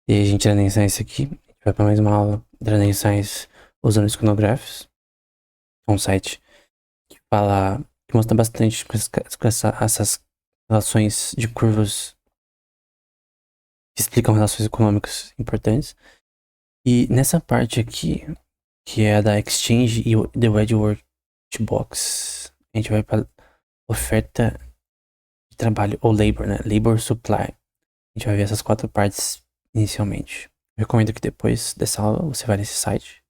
E aí, gente, Dragon Science aqui. A gente vai para mais uma aula de Dragon Science usando Iconographs, que é um site que fala, que mostra bastante essas relações de curvas que explicam relações econômicas importantes. E nessa parte aqui, que é a da Exchange e o The Wedgeworth Box, a gente vai para oferta de trabalho, ou labor, né? Labor Supply. A gente vai ver essas quatro partes inicialmente. Eu recomendo que depois dessa aula você vá nesse site.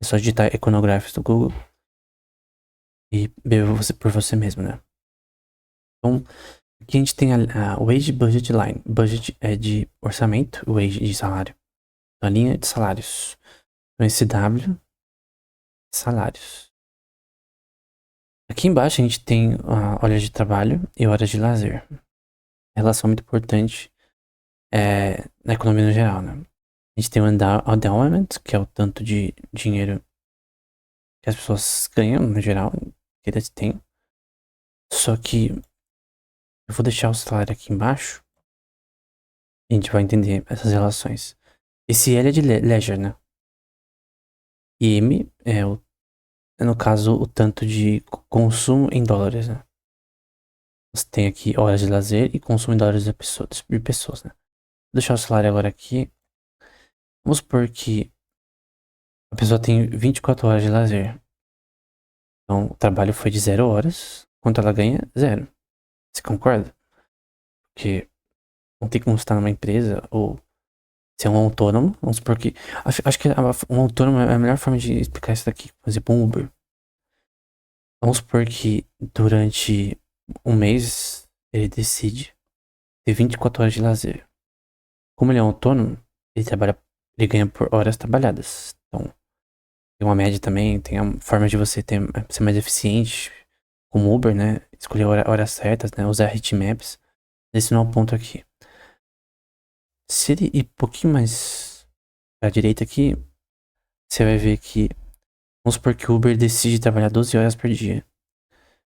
É só digitar Iconographs no Google e ver por você mesmo, né? Então, aqui a gente tem a Wage Budget Line. Budget é de orçamento, wage de salário. A linha de salários. Então, esse W, salários. Aqui embaixo a gente tem horas de trabalho e horas de lazer. Relação muito importante na economia no geral, né? A gente tem o endowment, que é o tanto de dinheiro que as pessoas ganham no geral, que eles têm. Só que eu vou deixar o salário aqui embaixo e a gente vai entender essas relações. Esse L é de leisure, né? E M é no caso, o tanto de consumo em dólares, né? Você tem aqui horas de lazer e consumo em dólares de pessoas, né? Vou deixar o salário agora aqui. Vamos supor que a pessoa tem 24 horas de lazer. Então, o trabalho foi de 0 horas. Quanto ela ganha? Zero. Você concorda? Porque não tem como estar numa empresa ou ser um autônomo. Vamos supor que. Acho que um autônomo é a melhor forma de explicar isso daqui. Por exemplo, um Uber. Vamos supor que durante um mês ele decide ter 24 horas de lazer. Como ele é um autônomo, ele ganha por horas trabalhadas. Então, tem uma média também, tem a forma de você ser mais eficiente, como Uber, né? Escolher horas certas, né? Usar heatmaps. Esse não é o ponto aqui. Se ele ir um pouquinho mais pra direita aqui, você vai ver que, vamos supor que o Uber decide trabalhar 12 horas por dia.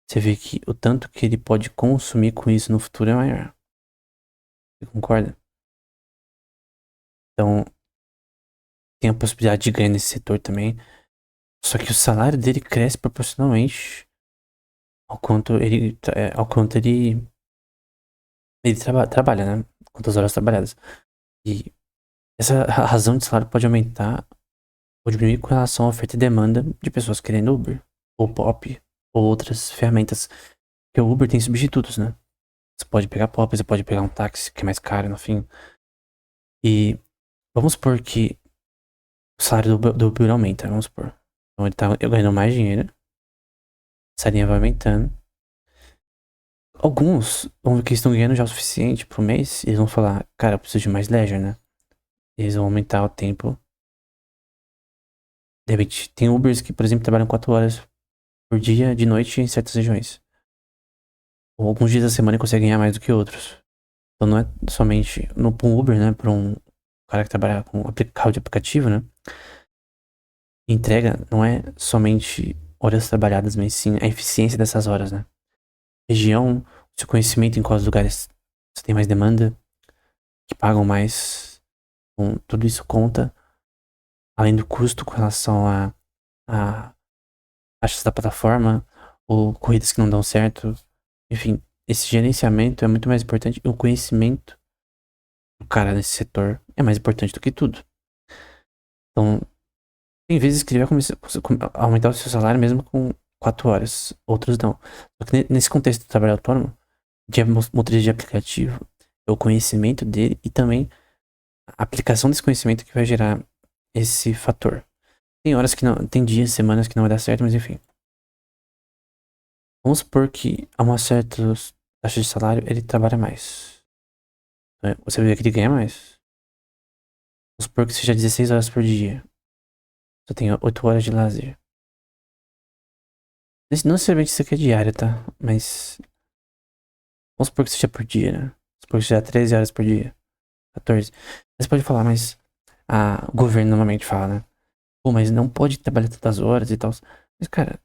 Você vê que o tanto que ele pode consumir com isso no futuro é maior. Você concorda? Então, tem a possibilidade de ganhar nesse setor também. Só que o salário dele cresce proporcionalmente ao quanto ele trabalha, né? Quantas horas trabalhadas. E essa razão de salário pode aumentar ou diminuir com relação à oferta e demanda de pessoas querendo Uber, ou Pop, ou outras ferramentas. Porque o Uber tem substitutos, né? Você pode pegar Pop, você pode pegar um táxi, que é mais caro, no fim. E vamos supor que o salário do Uber aumenta, vamos supor. Então ele tá ganhando mais dinheiro, essa linha vai aumentando. Alguns vão ver que estão ganhando já o suficiente pro mês, e eles vão falar, cara, eu preciso de mais leisure, né? Eles vão aumentar o tempo. De repente, tem Ubers que, por exemplo, trabalham 4 horas por dia, de noite, em certas regiões. Ou alguns dias da semana conseguem ganhar mais do que outros. Então não é somente no pra um Uber, né? Pra um cara que trabalha com carro de aplicativo, né? Entrega não é somente horas trabalhadas, mas sim a eficiência dessas horas, né? Região, seu conhecimento em quais lugares você tem mais demanda, que pagam mais. Bom, tudo isso conta, além do custo com relação a taxas da plataforma ou corridas que não dão certo. Enfim, esse gerenciamento é muito mais importante. E o conhecimento do cara nesse setor é mais importante do que tudo. Então, tem vezes que ele vai começar a aumentar o seu salário mesmo com 4 horas, outros não. Só que nesse contexto do trabalho autônomo, de motorista de aplicativo, é o conhecimento dele e também a aplicação desse conhecimento que vai gerar esse fator. Tem horas que não, tem dias, semanas que não vai dar certo, mas enfim. Vamos supor que a uma certa taxa de salário ele trabalha mais, né? Você vê que ele ganha mais. Vamos supor que seja 16 horas por dia. Você tem 8 horas de lazer. Não necessariamente isso aqui é diário, tá? Mas vamos supor que seja por dia, né? Vamos supor que seja 13 horas por dia. 14. Você pode falar, mas o governo normalmente fala, né? Pô, mas não pode trabalhar tantas horas e tal. Mas, cara,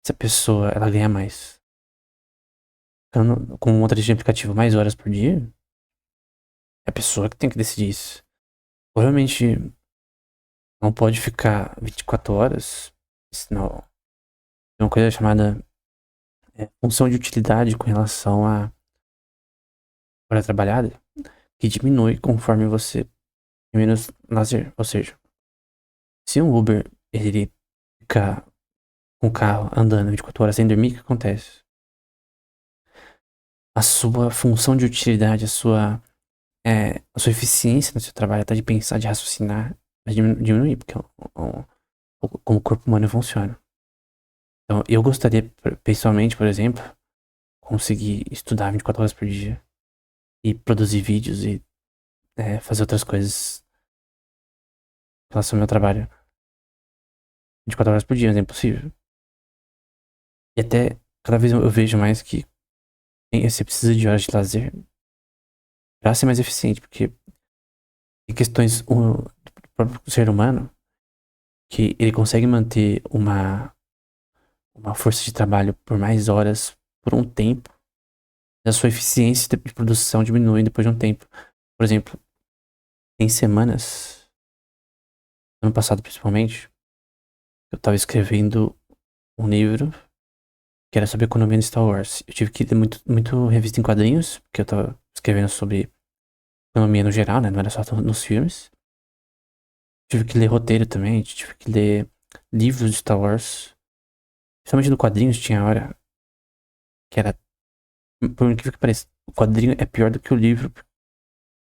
se a pessoa ela ganha mais com um motorista de aplicativo mais horas por dia, É a pessoa que tem que decidir isso. Provavelmente não pode ficar 24 horas, senão tem uma coisa chamada função de utilidade com relação à hora trabalhada, que diminui conforme você tem menos lazer. Ou seja, se um Uber ele ficar com o carro andando 24 horas sem dormir, o que acontece? A sua função de utilidade, a sua eficiência no seu trabalho, tá de pensar, de raciocinar, vai diminuir, porque como o corpo humano funciona. Então, eu gostaria, pessoalmente, por exemplo, conseguir estudar 24 horas por dia e produzir vídeos e fazer outras coisas em relação ao meu trabalho 24 horas por dia, mas é impossível. E até cada vez eu vejo mais que você precisa de horas de lazer pra ser mais eficiente, porque tem questões do próprio ser humano que ele consegue manter uma força de trabalho por mais horas por um tempo, e a sua eficiência de produção diminui depois de um tempo. Por exemplo, tem semanas, ano passado principalmente, eu tava escrevendo um livro que era sobre economia no Star Wars. Eu tive que ler muito revista em quadrinhos, porque eu tava escrevendo sobre economia no geral, né? Não era só nos filmes. Tive que ler roteiro também, tive que ler livros de Star Wars. Principalmente no quadrinhos tinha hora que era, por incrível que pareça, o quadrinho é pior do que o livro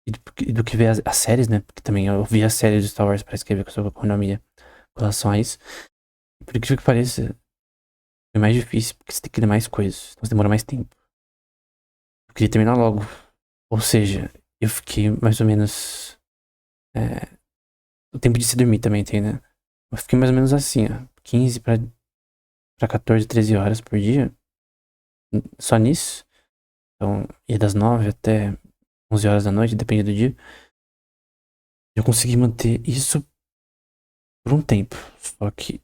e do que ver as séries, né? Porque também eu vi as séries de Star Wars pra escrever sobre economia com relação a isso. Por incrível que pareça, é mais difícil, porque você tem que ler mais coisas, então você demora mais tempo. Eu queria terminar logo. Ou seja, eu fiquei mais ou menos. O tempo de se dormir também tem, né? Eu fiquei mais ou menos assim, ó. 15 pra 14, 13 horas por dia. Só nisso. Então, ia das 9 até 11 horas da noite, depende do dia. Eu consegui manter isso por um tempo. Só que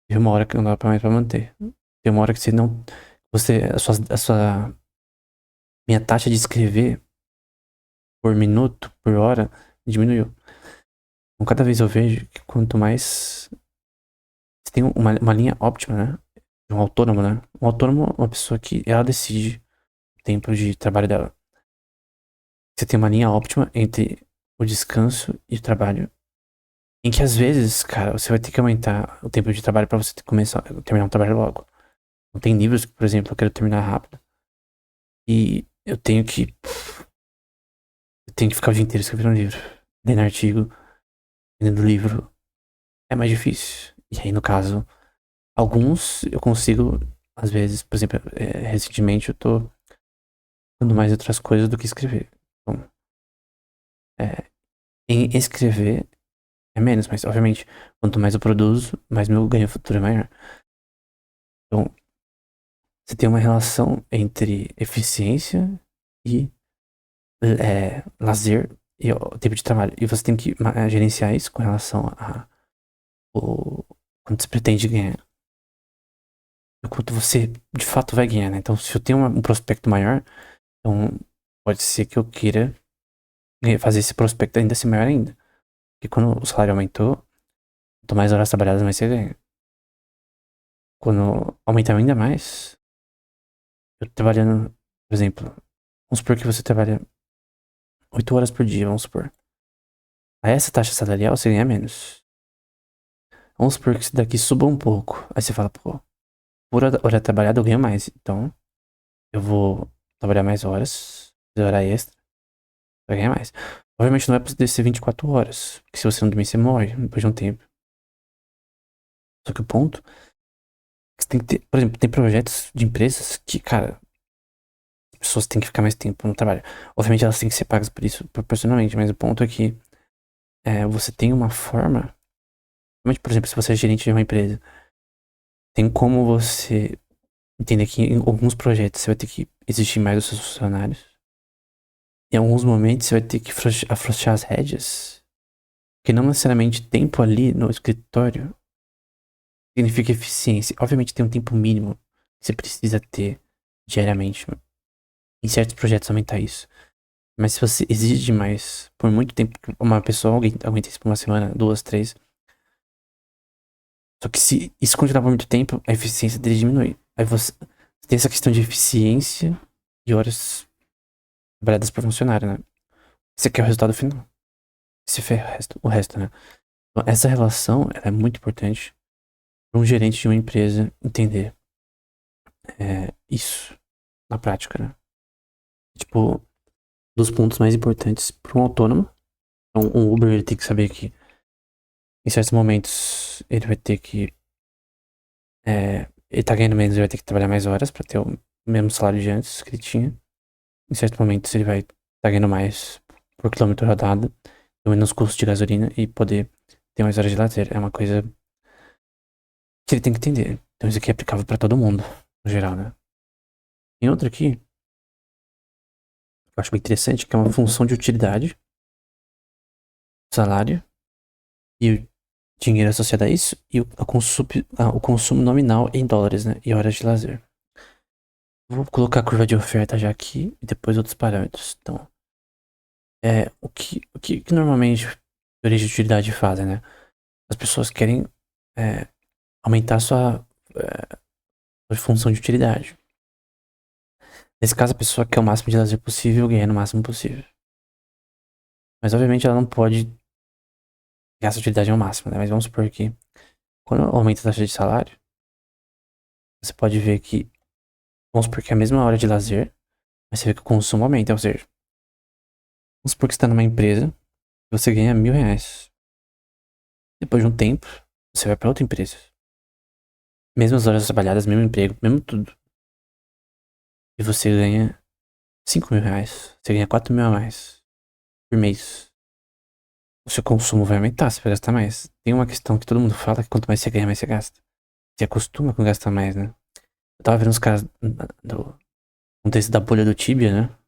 teve uma hora que não dava mais pra manter. Tem uma hora que você não. A sua. Minha taxa de escrever por minuto, por hora, diminuiu. Então, cada vez eu vejo que quanto mais. Você tem uma linha óptima, né? De um autônomo, né? Um autônomo é uma pessoa que ela decide o tempo de trabalho dela. Você tem uma linha óptima entre o descanso e o trabalho. Em que às vezes, cara, você vai ter que aumentar o tempo de trabalho pra você começar terminar o trabalho logo. Não tem livros que, por exemplo, eu quero terminar rápido. E eu tenho que ficar o dia inteiro escrevendo um livro. Lendo artigo, lendo livro. É mais difícil. E aí, no caso, alguns eu consigo, às vezes, por exemplo, recentemente eu tô fazendo mais outras coisas do que escrever. Então, é, em escrever é menos, mas obviamente, quanto mais eu produzo, mais meu ganho futuro é maior. Então, você tem uma relação entre eficiência e lazer e o tempo de trabalho. E você tem que gerenciar isso com relação a quanto você pretende ganhar. E quanto você de fato vai ganhar, né? Então, se eu tenho um prospecto maior, então pode ser que eu queira fazer esse prospecto ainda ser maior ainda. Porque quando o salário aumentou, quanto mais horas trabalhadas, mais você ganha. Quando aumentar ainda mais, eu trabalhando, por exemplo, vamos supor que você trabalha 8 horas por dia, vamos supor. A essa taxa salarial você ganha menos. Vamos supor que isso daqui suba um pouco. Aí você fala, pô, por hora trabalhada eu ganho mais. Então, eu vou trabalhar mais horas, fazer hora extra, vai ganhar mais. Obviamente não vai poder ser 24 horas. Porque se você não dormir, você morre depois de um tempo. Só que o ponto é que você tem que ter, por exemplo, tem projetos de empresas que, cara, as pessoas têm que ficar mais tempo no trabalho. Obviamente elas têm que ser pagas por isso proporcionalmente, mas o ponto é que você tem uma forma. Por exemplo, se você é gerente de uma empresa, tem como você entender que em alguns projetos você vai ter que exigir mais dos seus funcionários. Em alguns momentos você vai ter que afrouxar as rédeas. Porque não necessariamente tempo ali no escritório significa eficiência. Obviamente tem um tempo mínimo que você precisa ter diariamente. Em certos projetos aumentar isso. Mas se você exige demais por muito tempo, uma pessoa alguém aguenta isso por uma semana, duas, três. Só que se isso continuar por muito tempo, a eficiência dele diminui. Aí você tem essa questão de eficiência e horas trabalhadas por funcionário, né? Você quer o resultado final. Se ferra o resto, né? Então, essa relação ela é muito importante para um gerente de uma empresa entender isso na prática, né? Tipo, dos pontos mais importantes para um autônomo. Então, um Uber ele tem que saber que em certos momentos ele vai ter que. Ele tá ganhando menos, ele vai ter que trabalhar mais horas para ter o mesmo salário de antes que ele tinha. Em certos momentos ele vai estar ganhando mais por quilômetro rodado, ter menos custo de gasolina e poder ter mais horas de lazer. É uma coisa que ele tem que entender. Então isso aqui é aplicável para todo mundo, no geral, né? Tem outro aqui, que eu acho bem interessante, que é uma função de utilidade, salário e o dinheiro associado a isso e o consumo nominal em dólares, né? E horas de lazer. Vou colocar a curva de oferta já aqui e depois outros parâmetros. Então, o que normalmente teorias de utilidade fazem, né? As pessoas querem aumentar sua função de utilidade. Nesse caso, a pessoa quer o máximo de lazer possível, ganhando o máximo possível. Mas, obviamente, ela não pode ganhar essa utilidade ao máximo, né? Mas vamos supor que, quando aumenta a taxa de salário, você pode ver que, vamos supor que é a mesma hora de lazer, mas você vê que o consumo aumenta. Ou seja, vamos supor que você está numa empresa e você ganha R$ 1.000. Depois de um tempo, você vai para outra empresa. Mesmas horas trabalhadas, mesmo emprego, mesmo tudo. E você ganha R$ 5.000. Você ganha 4.000 a mais por mês. O seu consumo vai aumentar, você vai gastar mais. Tem uma questão que todo mundo fala que quanto mais você ganha, mais você gasta. Você acostuma com gastar mais, né? Eu tava vendo os caras do contexto da bolha do Tibia, né?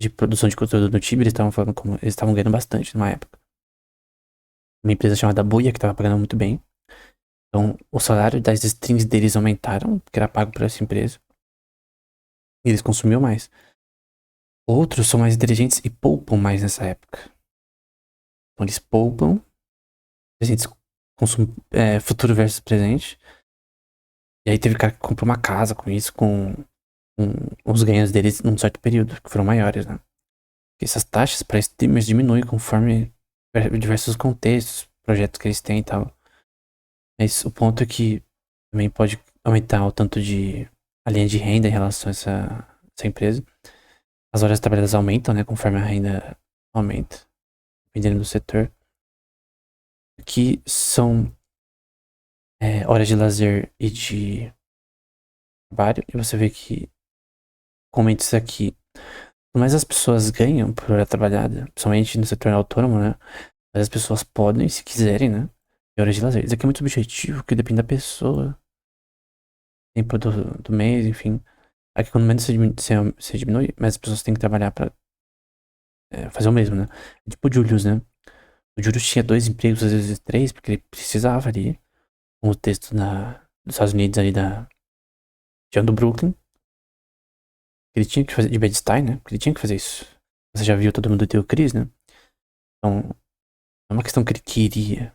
De produção de conteúdo do Tibia, eles estavam falando como eles estavam ganhando bastante numa época. Uma empresa chamada Buia, que tava pagando muito bem. Então, o salário das strings deles aumentaram, que era pago por essa empresa. E eles consumiam mais. Outros são mais inteligentes e poupam mais nessa época. Então, eles poupam, presentes, futuro versus presente. E aí teve cara que comprou uma casa com isso, com os ganhos deles num certo período, que foram maiores, né? Porque essas taxas para streamers diminuem conforme diversos contextos, projetos que eles têm e tal. Mas o ponto é que também pode aumentar o tanto de a linha de renda em relação a essa empresa. As horas trabalhadas aumentam, né? Conforme a renda aumenta, dependendo do setor. Aqui são horas de lazer e de trabalho. E você vê que, comenta isso aqui, quanto mais as pessoas ganham por hora trabalhada, principalmente no setor autônomo, né? Mas as pessoas podem, se quiserem, né? Ter horas de lazer. Isso aqui é muito subjetivo, que depende da pessoa, tempo do mês, enfim. Aqui quando menos você diminui, mas as pessoas têm que trabalhar pra fazer o mesmo, né? Tipo o Julius, né? O Julius tinha 2 empregos, às vezes 3, porque ele precisava ali, com o texto dos Estados Unidos ali do Brooklyn. Ele tinha que fazer de Bed-Stuy, né? Porque ele tinha que fazer isso. Você já viu Todo Mundo Deu Cris, né? Então, é uma questão que ele queria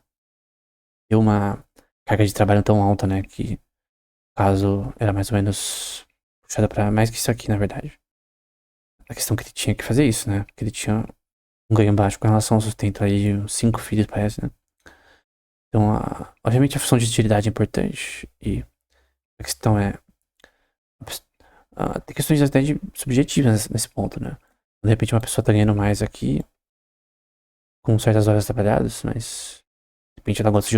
ter uma carga de trabalho tão alta, né? Que caso era mais ou menos puxada pra mais que isso aqui, na verdade. A questão que ele tinha que fazer isso, né? Porque ele tinha um ganho baixo com relação ao sustento aí de uns 5 filhos, parece, né? Então, obviamente a função de utilidade é importante e a questão é... tem questões até subjetivas nesse ponto, né? De repente uma pessoa tá ganhando mais aqui com certas horas trabalhadas, mas de repente ela gosta de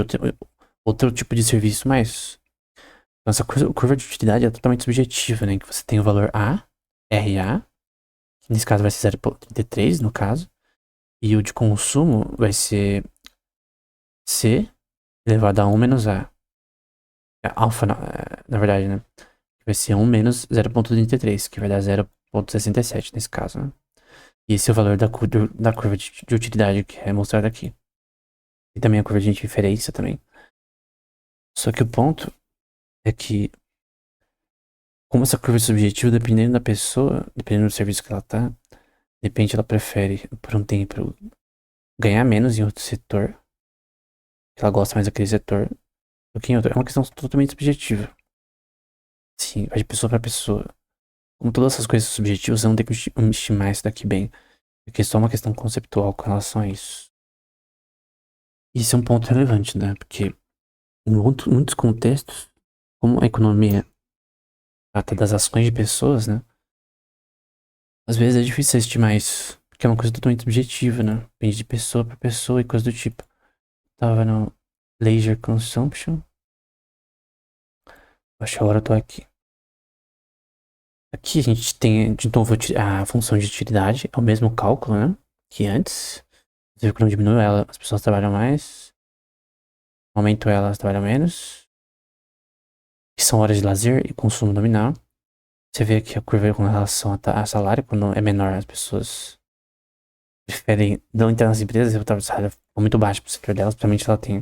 outro tipo de serviço, mas então, essa curva de utilidade é totalmente subjetiva, né? Que você tem o valor A, RA, que nesse caso vai ser 0,33 no caso, e o de consumo vai ser C elevado a 1 menos A. Alfa, na verdade, né? Vai ser 1 menos 0,33, que vai dar 0,67 nesse caso, né? E esse é o valor da curva de utilidade que é mostrado aqui. E também a curva de inferência também. Só que o ponto é que, como essa curva é subjetiva, dependendo da pessoa, dependendo do serviço que ela tá, De repente ela prefere, por um tempo, ganhar menos em outro setor, ela gosta mais daquele setor, do que em outro. É uma questão totalmente subjetiva. Sim, vai de pessoa pra pessoa. Como todas essas coisas subjetivas, você não tem que estimar isso daqui bem. Porque é só uma questão conceptual com relação a isso. Isso é um ponto relevante, né? Porque em muitos contextos, como a economia trata das ações de pessoas, né? Às vezes é difícil você estimar isso. Porque é uma coisa totalmente subjetiva, né? Depende de pessoa pra pessoa e coisa do tipo. Tava no Leisure Consumption. Acho que agora eu tô aqui. Aqui a gente tem de novo a função de utilidade, é o mesmo cálculo, né? Que antes. Você viu que não diminui ela, as pessoas trabalham mais. Aumento ela, elas trabalham menos. Que são horas de lazer e consumo nominal. Você vê que a curva com relação a salário, quando é menor, as pessoas preferem não entrar nas empresas, o salário é muito baixo pro setor delas, principalmente ela tem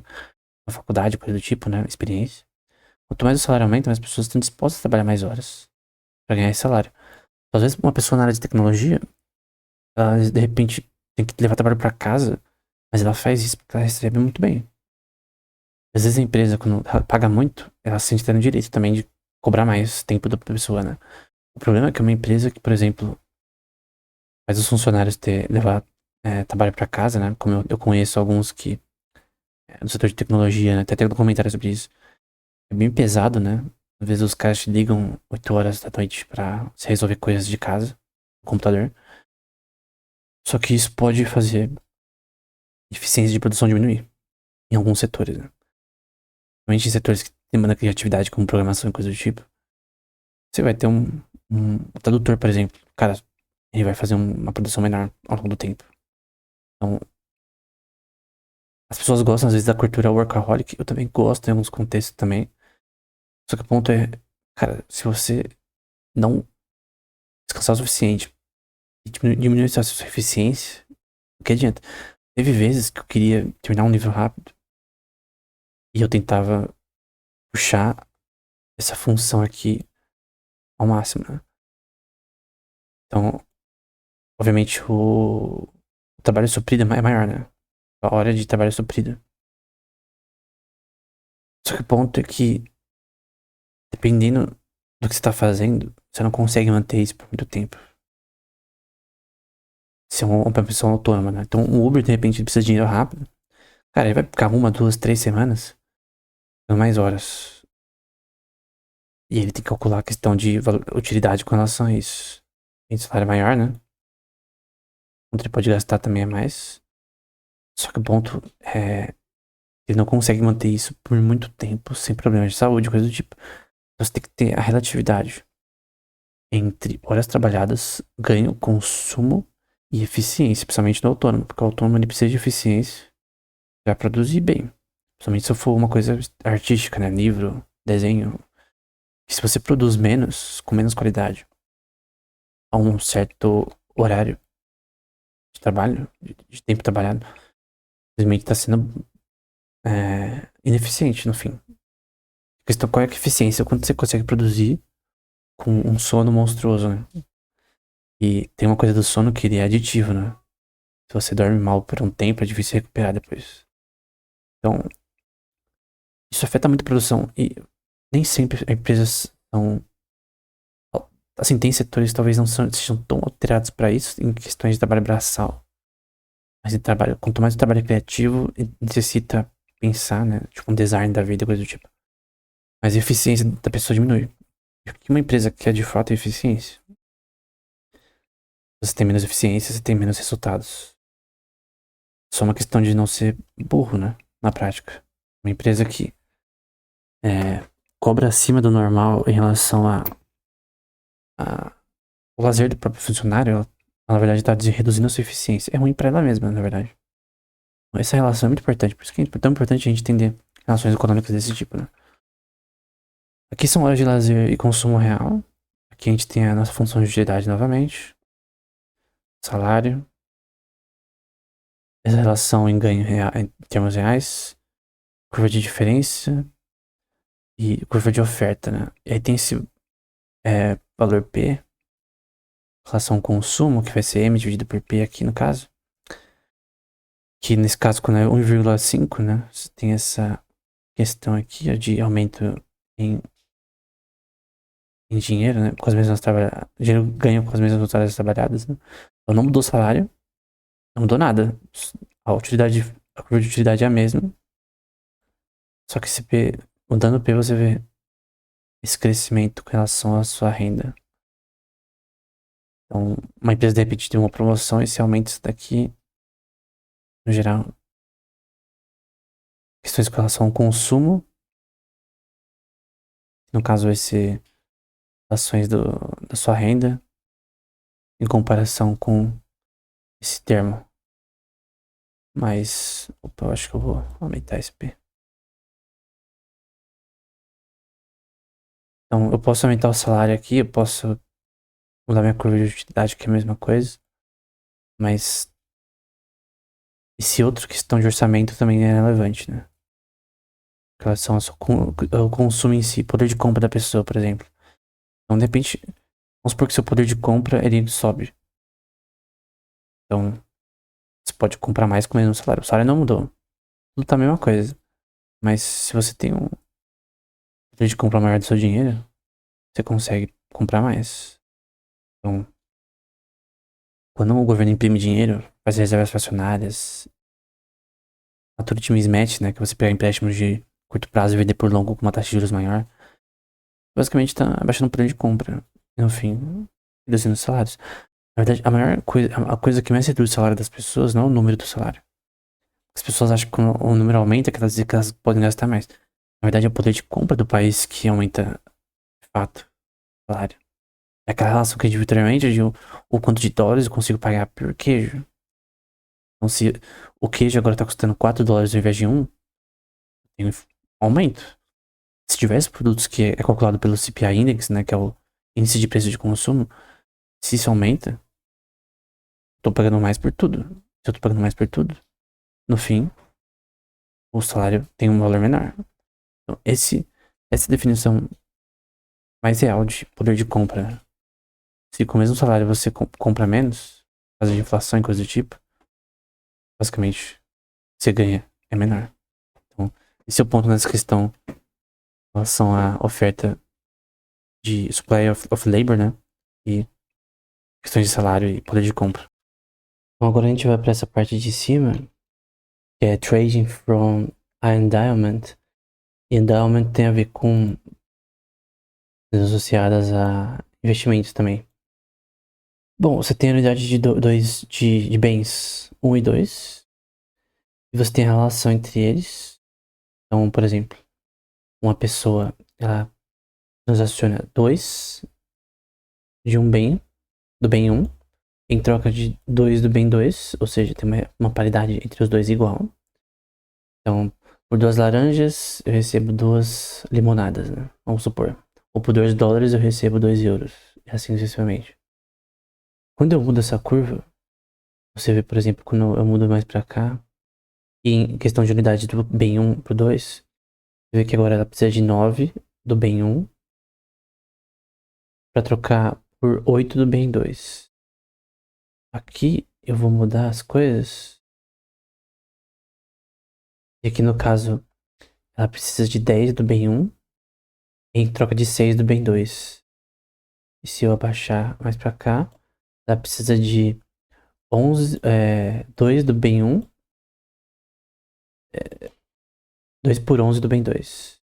uma faculdade, coisa do tipo, né? Experiência. Quanto mais o salário aumenta, mais pessoas estão dispostas a trabalhar mais horas pra ganhar esse salário. Às vezes, uma pessoa na área de tecnologia, ela de repente tem que levar trabalho pra casa, mas ela faz isso porque ela recebe muito bem. Às vezes a empresa, quando ela paga muito, ela se sente tendo direito também de cobrar mais tempo da pessoa, né? O problema é que é uma empresa que, por exemplo, faz os funcionários levar trabalho pra casa, né? Como eu conheço alguns que, no setor de tecnologia, né? Até tem um documentário sobre isso. É bem pesado, né? Às vezes os caras te ligam 8 horas da noite pra se resolver coisas de casa, no computador. Só que isso pode fazer a eficiência de produção diminuir em alguns setores, né? Principalmente em setores que demandam criatividade, como programação e coisa do tipo. Você vai ter um tradutor, por exemplo. Cara, ele vai fazer uma produção menor ao longo do tempo. Então, as pessoas gostam às vezes da cultura workaholic. Eu também gosto em alguns contextos também. Só que o ponto é, cara, se você não descansar o suficiente e diminuir a sua eficiência, o que adianta? Teve vezes que eu queria terminar um livro rápido e eu tentava puxar essa função aqui ao máximo, né? Então, obviamente, o trabalho suprido é maior, né? A hora de trabalho suprido. Só que o ponto é que, dependendo do que você tá fazendo, você não consegue manter isso por muito tempo. Se é uma pessoa autônoma, né? Então, um Uber, de repente, ele precisa de dinheiro rápido. Cara, ele vai ficar 1, 2, 3 semanas dando mais horas. E ele tem que calcular a questão de utilidade com relação a isso. Tem salário maior, né? Quanto ele pode gastar também é mais. Só que o ponto é, ele não consegue manter isso por muito tempo, sem problemas de saúde, coisa do tipo. Então, você tem que ter a relatividade entre horas trabalhadas, ganho, consumo e eficiência, principalmente no autônomo, porque o autônomo ele precisa de eficiência para produzir bem. Principalmente se for uma coisa artística, né? Livro, desenho. E se você produz menos, com menos qualidade, a um certo horário de trabalho, de tempo trabalhado, simplesmente está sendo ineficiente no fim. A questão qual é a eficiência? Quanto você consegue produzir com um sono monstruoso, né? E tem uma coisa do sono que ele é aditivo, né? Se você dorme mal por um tempo, é difícil recuperar depois. Então, isso afeta muito a produção. E nem sempre as empresas são. Assim, tem setores que talvez não sejam tão alterados para isso, em questões de trabalho braçal. Mas em trabalho, quanto mais o trabalho é criativo, ele necessita pensar, né? Tipo, um design da vida, coisa do tipo. Mas a eficiência da pessoa diminui. Porque uma empresa que é de fato eficiência, você tem menos eficiência, você tem menos resultados. Só uma questão de não ser burro, né? Na prática. Uma empresa que cobra acima do normal em relação a o lazer do próprio funcionário, ela, na verdade, está reduzindo a sua eficiência. É ruim para ela mesma, na verdade. Essa relação é muito importante, por isso que é tão importante a gente entender relações econômicas desse tipo, né? Aqui são horas de lazer e consumo real. Aqui a gente tem a nossa função de utilidade novamente. Salário. Essa relação em ganho real, em termos reais. Curva de diferença. E curva de oferta, né? E aí tem esse valor P, relação ao consumo, que vai ser M dividido por P aqui no caso. Que nesse caso, quando é 1,5, né? Você tem essa questão aqui, ó, de aumento em, em dinheiro, né? Com as mesmas trabalhadas. Dinheiro ganho com as mesmas horas trabalhadas, né? Então não mudou o salário, não mudou nada. A utilidade, a curva de utilidade é a mesma. Só que mudando o P, você vê esse crescimento com relação à sua renda. Então, uma empresa de repente tem uma promoção e se aumenta isso daqui, no geral, questões com relação ao consumo. No caso, vai ser ações da sua renda em comparação com esse termo. Mas, opa, eu acho que eu vou aumentar esse P. Então, eu posso aumentar o salário aqui, eu posso mudar minha curva de utilidade, que é a mesma coisa. Mas esse outro questão de orçamento também é relevante, né? Com relação ao consumo em si, poder de compra da pessoa, por exemplo. Então, de repente, vamos supor que seu poder de compra ele sobe. Então, você pode comprar mais com o mesmo salário. O salário não mudou. Tudo tá a mesma coisa. Mas se você tem um poder de compra maior do seu dinheiro, você consegue comprar mais. Então, quando o governo imprime dinheiro, faz reservas fracionárias, maturity mismatch, né, que você pega empréstimos de curto prazo e vender por longo com uma taxa de juros maior, basicamente tá abaixando o poder de compra. E no fim, reduzindo os salários. Na verdade, a coisa que mais reduz o salário das pessoas não é o número do salário. As pessoas acham que quando o número aumenta, quer dizer que elas podem gastar mais. Na verdade, é o poder de compra do país que aumenta, de fato, o salário. É aquela relação que a gente viu anteriormente de o quanto de dólares eu consigo pagar por queijo. Então, se o queijo agora tá custando 4 dólares ao invés de 1, tem um aumento. Se tivesse produtos que é calculado pelo CPI Index, né, que é o índice de preço de consumo, se isso aumenta, tô pagando mais por tudo. Se eu tô pagando mais por tudo, no fim, o salário tem um valor menor. Então, essa definição mais real de poder de compra. Se com o mesmo salário você compra menos, por causa de inflação e coisa do tipo, basicamente, você ganha é menor. Então, esse é o ponto nessa questão em relação à oferta de supply of labor, né? E questões de salário e poder de compra. Então, agora a gente vai para essa parte de cima, que é trading from endowment. E endowment tem a ver com coisas associadas a investimentos também. Bom, você tem a unidade de bens 1 e 2. E você tem a relação entre eles. Então, por exemplo, uma pessoa, ela transaciona 2 de um bem, do bem 1, em troca de 2 do bem 2, ou seja, tem uma paridade entre os dois igual. Então, por 2 laranjas, eu recebo 2 limonadas, né? Vamos supor. Ou por 2 dólares, eu recebo 2 euros. E assim sucessivamente. Quando eu mudo essa curva, você vê, por exemplo, quando eu mudo mais pra cá, e em questão de unidade do bem 1 pro 2, você vê que agora ela precisa de 9 do bem 1 para trocar por 8 do bem 2. Aqui eu vou mudar as coisas. E aqui no caso, ela precisa de 10 do bem 1 em troca de 6 do bem 2. E se eu abaixar mais pra cá, ela precisa de 2 do bem 1, 2 por 11 do bem 2.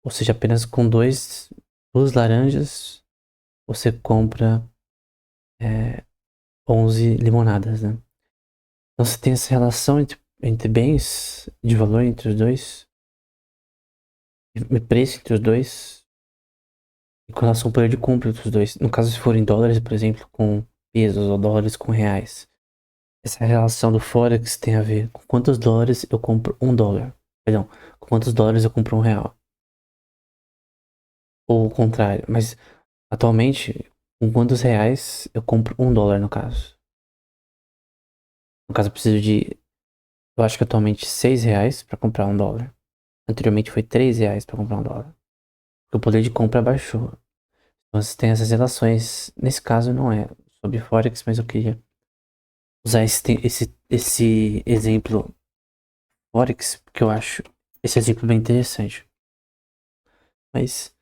Ou seja, apenas com 2 laranjas, você compra 11 limonadas, né? Então você tem essa relação entre bens de valor entre os dois, e preço entre os dois, e com relação ao poder de compra entre os dois. No caso, se forem dólares, por exemplo, com pesos ou dólares com reais. Essa relação do Forex tem a ver com quantos dólares eu compro um dólar. Perdão, com quantos dólares eu compro um real. Ou o contrário, mas atualmente, com quantos reais eu compro um dólar no caso. No caso, eu preciso de, eu acho que atualmente 6 reais para comprar um dólar. Anteriormente foi 3 reais para comprar um dólar. Porque o poder de compra baixou. Você tem essas relações. Nesse caso não é sobre Forex, mas eu queria usar esse exemplo Forex, porque eu acho esse exemplo bem interessante. Mas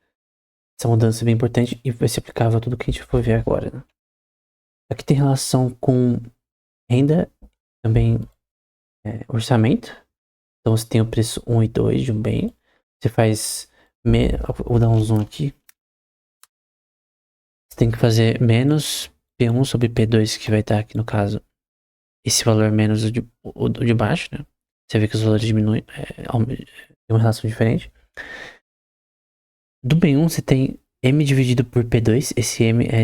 essa mudança é bem importante e vai ser aplicável a tudo que a gente for ver agora, né? Aqui tem relação com renda, também orçamento. Então você tem o preço 1 e 2 de um bem. Você faz. Vou dar um zoom aqui. Você tem que fazer menos P1 sobre P2, que vai estar aqui no caso. Esse valor menos o de baixo, né? Você vê que os valores diminuem. Tem uma relação diferente. Do bem 1 você tem M dividido por P2. Esse M é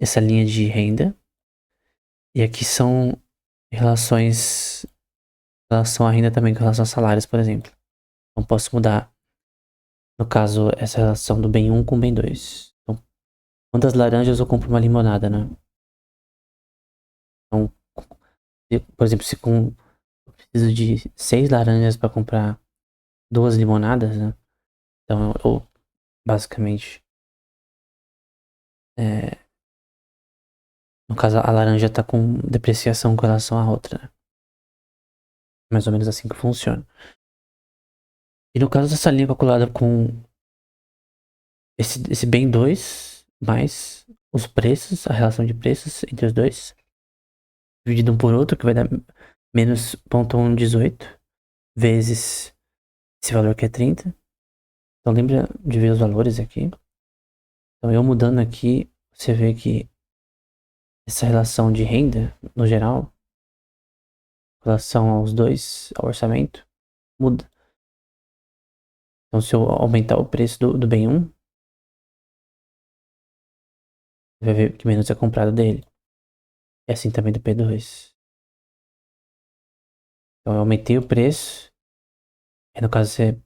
essa linha de renda. E aqui são relações. Relação à renda também com relação a salários, por exemplo. Então posso mudar, no caso, essa relação do bem 1 com o bem 2. Então, quantas laranjas eu compro uma limonada, né? Então, por exemplo, se eu preciso de 6 laranjas para comprar 2 limonadas, né? Então eu basicamente. No caso, a laranja tá com depreciação com relação à outra, né? Mais ou menos assim que funciona. E no caso dessa linha calculada com esse bem 2 mais os preços, a relação de preços entre os dois, dividido um por outro, que vai dar menos 0,118 vezes esse valor que é 30. Então lembra de ver os valores aqui. Então eu mudando aqui, você vê que essa relação de renda, no geral, em relação aos dois, ao orçamento, muda. Então se eu aumentar o preço do bem 1, você vai ver que menos é comprado dele. É assim também do P2. Então eu aumentei o preço. Aí no caso você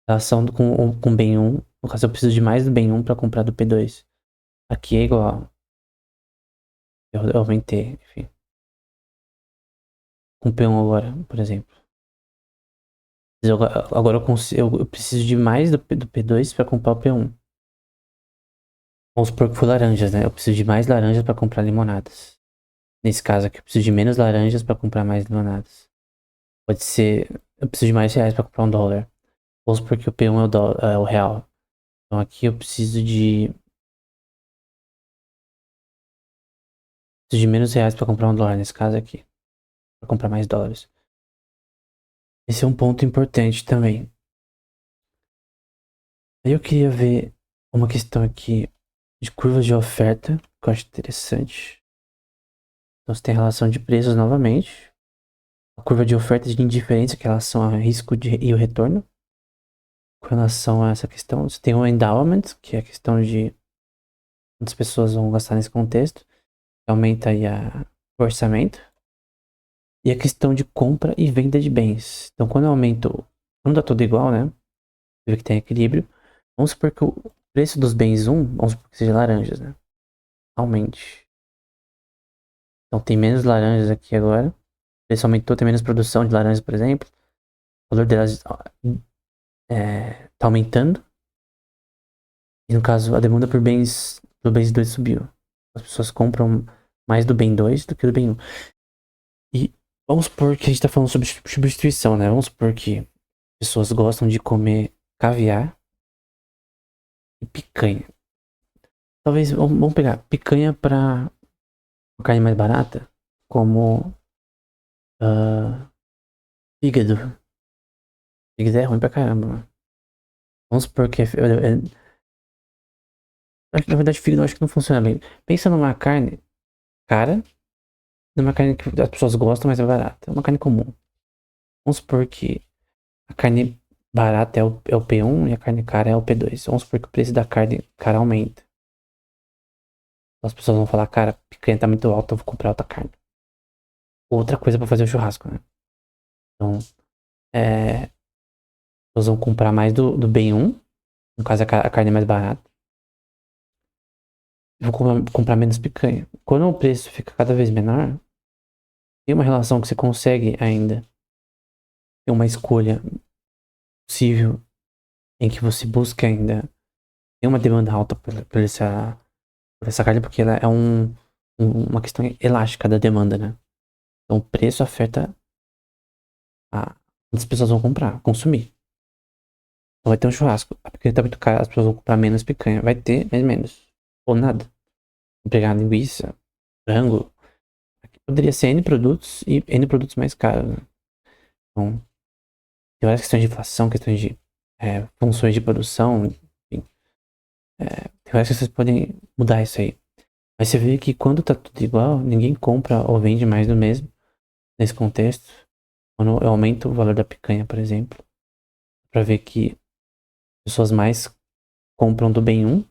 relação com o bem 1. No caso eu preciso de mais do bem 1 para comprar do P2. Aqui é igual. Eu aumentei, enfim. Com o P1 agora, por exemplo. Agora eu preciso de mais do P2 para comprar o P1. Vamos supor que for laranjas, né? Eu preciso de mais laranjas para comprar limonadas. Nesse caso aqui, eu preciso de menos laranjas para comprar mais limonadas. Pode ser. Eu preciso de mais reais para comprar $1. Vamos supor que o P1 é o real. Então aqui eu preciso de menos reais para comprar $1 nesse caso aqui. Para comprar mais dólares. Esse é um ponto importante também. Aí eu queria ver uma questão aqui de curvas de oferta, que eu acho interessante. Então você tem a relação de preços novamente. A curva de oferta de indiferença, que é a relação a risco e o retorno. Com relação a essa questão, você tem o endowment, que é a questão de quantas pessoas vão gastar nesse contexto. Que aumenta aí o orçamento. E a questão de compra e venda de bens. Então quando eu aumento, não dá tudo igual, né? Você vê que tem equilíbrio. Vamos supor que o preço dos bens vamos supor que seja laranjas, né? Aumente. Então tem menos laranjas aqui agora. O preço aumentou, tem menos produção de laranjas, por exemplo. O valor delas tá aumentando. E no caso, a demanda por bens do bens 2 subiu. As pessoas compram mais do bem 2 do que do bem 1. E vamos supor que a gente tá falando sobre substituição, né? Vamos supor que pessoas gostam de comer caviar e picanha. Talvez, vamos pegar picanha pra uma carne mais barata, como fígado. Fígado é ruim pra caramba, mano. Vamos supor que na verdade, fígado eu acho que não funciona bem. Pensa numa carne cara, numa carne que as pessoas gostam, mas é barata. É uma carne comum. Vamos supor que a carne barata é o P1 e a carne cara é o P2. Vamos supor que o preço da carne cara aumenta. As pessoas vão falar, cara, picanha tá muito alta, eu vou comprar outra carne. Outra coisa pra fazer o churrasco, né? Então, elas vão comprar mais do bem 1, no caso a carne é mais barata. E vou comprar menos picanha. Quando o preço fica cada vez menor, tem uma relação que você consegue ainda ter uma escolha possível em que você busca ainda tem uma demanda alta por essa carne porque ela é uma questão elástica da demanda, né? Então o preço afeta quantas pessoas vão comprar, consumir. Então vai ter um churrasco, a picanha tá muito cara, as pessoas vão comprar menos picanha. Vai ter, mas menos. Ou nada. Vou pegar linguiça, frango. Aqui poderia ser N produtos e N produtos mais caros, né? Então, tem várias questões de inflação, questões de funções de produção, enfim. Tem várias questões que podem mudar isso aí. Mas você vê que quando tá tudo igual, ninguém compra ou vende mais do mesmo nesse contexto. Quando eu aumento o valor da picanha, por exemplo, pra ver que pessoas mais compram do bem um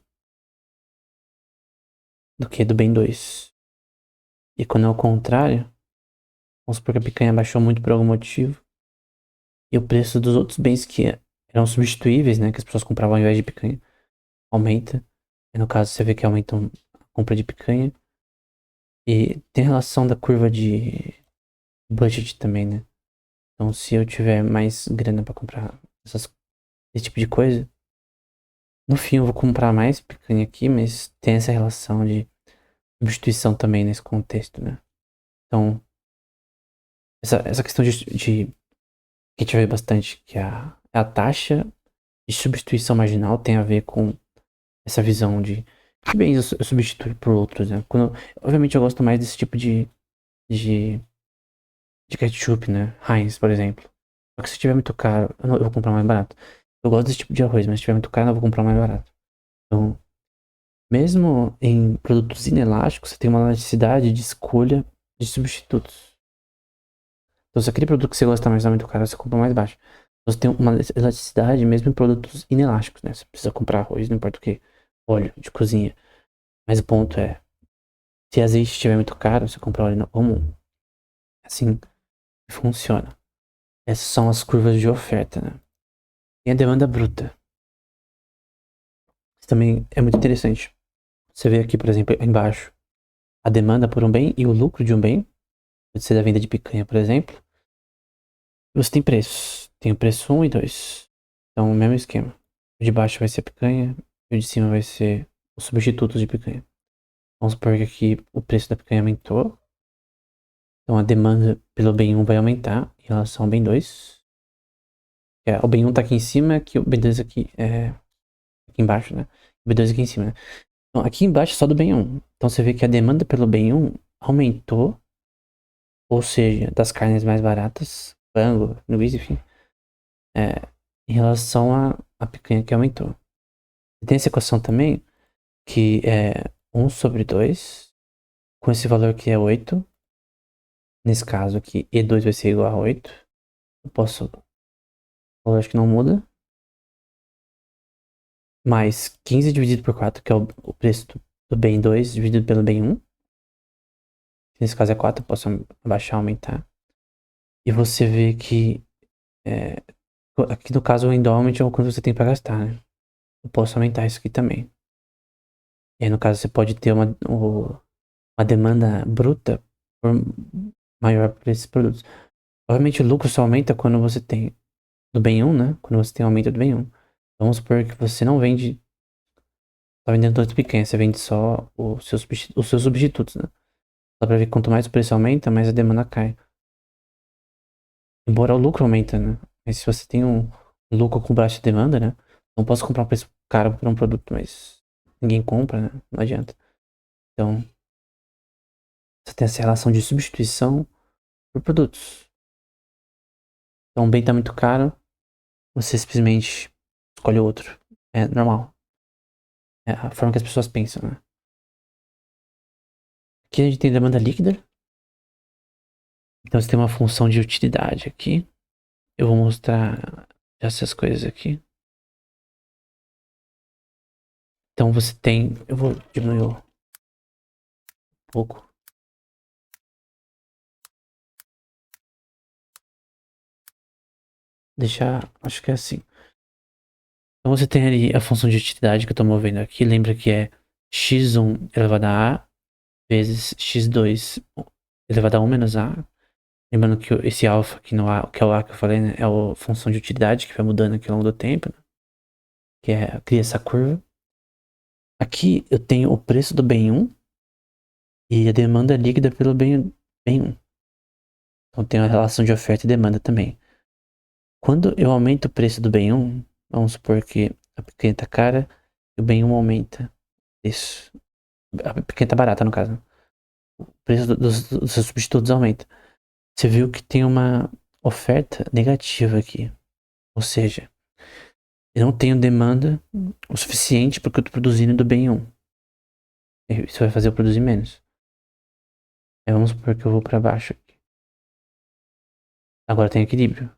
do que do bem 2. E quando é o contrário, vamos supor que a picanha baixou muito por algum motivo e o preço dos outros bens que eram substituíveis, né, que as pessoas compravam ao invés de picanha, aumenta. E no caso você vê que aumenta a compra de picanha. E tem relação da curva de budget também, né? Então se eu tiver mais grana pra comprar esse tipo de coisa, no fim eu vou comprar mais picanha aqui, mas tem essa relação de substituição também nesse contexto, né? Então, essa questão que a gente vê bastante, que a taxa de substituição marginal tem a ver com essa visão de bens eu substituir por outros, né? Obviamente eu gosto mais desse tipo de, de ketchup, né? Heinz, por exemplo. Só que se tiver muito caro, eu vou comprar mais barato. Eu gosto desse tipo de arroz, mas se tiver muito caro, eu vou comprar mais barato. Então, mesmo em produtos inelásticos, você tem uma elasticidade de escolha de substitutos. Então, se aquele produto que você gosta mais é muito caro, você compra mais baixo. Você tem uma elasticidade mesmo em produtos inelásticos, né? Você precisa comprar arroz, não importa o que, óleo de cozinha. Mas o ponto é, se azeite estiver muito caro, você compra óleo comum. Assim funciona. Essas são as curvas de oferta, né? Tem a demanda bruta. Isso também é muito interessante. Você vê aqui, por exemplo, embaixo, a demanda por um bem e o lucro de um bem. Pode ser da venda de picanha, por exemplo. E você tem preços. Tem o preço 1 e 2. Então, o mesmo esquema. O de baixo vai ser a picanha e o de cima vai ser os substitutos de picanha. Vamos supor que aqui o preço da picanha aumentou. Então, a demanda pelo bem 1 vai aumentar em relação ao bem 2. O bem 1 tá aqui em cima, que o bem 2 aqui é aqui embaixo, né? O bem 2 aqui em cima, né? Então, aqui embaixo é só do bem 1. Então, você vê que a demanda pelo bem 1 aumentou. Ou seja, das carnes mais baratas, frango, linguiça, enfim, em relação à picanha que aumentou. Tem essa equação também, que é 1 sobre 2, com esse valor que é 8. Nesse caso aqui, E2 vai ser igual a 8. Eu posso, o valor acho que não muda. Mais 15 dividido por 4, que é o preço do bem 2 dividido pelo bem 1. Nesse caso é 4, eu posso abaixar, aumentar. E você vê que aqui no caso o endowment é o quanto você tem para gastar, né? Eu posso aumentar isso aqui também. E aí, no caso, você pode ter uma demanda bruta maior por esses produtos. Obviamente, o lucro só aumenta quando você tem do bem 1, né? Quando você tem aumento do bem 1. Vamos supor que você não vende, tá vendendo dois picanha, você vende só os seus substitutos, né? Dá pra ver que quanto mais o preço aumenta, mais a demanda cai. Embora o lucro aumenta, né? Mas se você tem um lucro com baixa demanda, né? Não posso comprar um preço caro por um produto, mas ninguém compra, né? Não adianta. Então, você tem essa relação de substituição por produtos. Então, o bem tá muito caro, você simplesmente escolhe outro. É normal. É a forma que as pessoas pensam, né? Aqui a gente tem demanda líquida. Então, você tem uma função de utilidade aqui. Eu vou mostrar essas coisas aqui. Então, você tem... Eu vou diminuir um pouco. Deixar... Acho que é assim. Então, você tem ali a função de utilidade que eu tô movendo aqui. Lembra que é x1 elevado a a vezes x2 elevado a 1 menos a. Lembrando que esse alfa aqui no A, que é o A que eu falei, né, é a função de utilidade que vai mudando aqui ao longo do tempo, né, cria essa curva. Aqui eu tenho o preço do bem 1 e a demanda líquida pelo bem 1. Então tem a relação de oferta e demanda também. Quando eu aumento o preço do bem 1, vamos supor que a picanha tá cara e o bem 1 aumenta. Isso. A picanha tá barata, no caso. O preço dos seus substitutos aumenta. Você viu que tem uma oferta negativa aqui. Ou seja, eu não tenho demanda o suficiente porque eu tô produzindo do bem 1. Isso vai fazer eu produzir menos. Aí vamos supor que eu vou pra baixo aqui. Agora tem equilíbrio.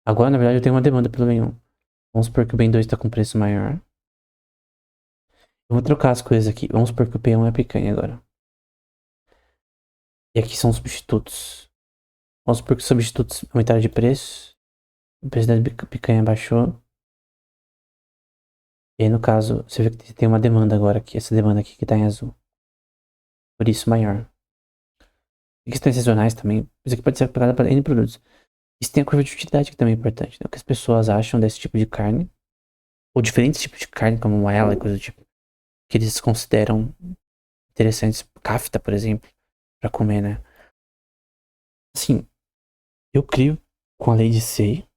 Agora, na verdade, eu tenho uma demanda pelo bem 1. Vamos supor que o bem 2 tá com preço maior. Eu vou trocar as coisas aqui. Vamos supor que o P1 é a picanha agora. E aqui são os substitutos. Vamos supor que os substitutos aumentaram de preço. O preço da picanha baixou. E aí, no caso, você vê que tem uma demanda agora aqui. Essa demanda aqui que tá em azul. Por isso, maior. E questões sazonais também. Isso aqui pode ser aplicado para N produtos. Isso tem a curva de utilidade que também é importante. Né? O que as pessoas acham desse tipo de carne. Ou diferentes tipos de carne, como moela e coisa do tipo. Que eles consideram interessantes. Kafta, por exemplo. Pra comer, né? Assim, eu crio com a lei de Say.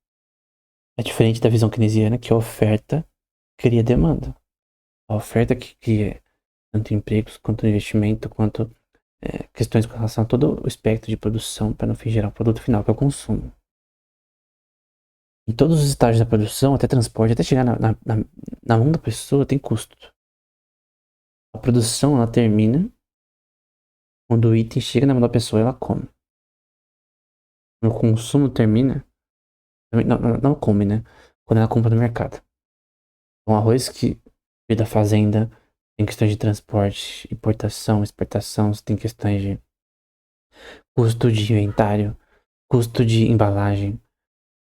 É diferente da visão keynesiana, que a oferta cria demanda. A oferta que cria tanto empregos, quanto investimento, quanto questões com relação a todo o espectro de produção, para no fim gerar o produto final, que é o consumo. Em todos os estágios da produção, até transporte, até chegar na mão da pessoa, tem custo. A produção, ela termina quando o item chega na mão da pessoa e ela come. O consumo termina, não come, né? Quando ela compra no mercado. Um arroz que veio da fazenda tem questões de transporte, importação, exportação, tem questões de custo de inventário, custo de embalagem,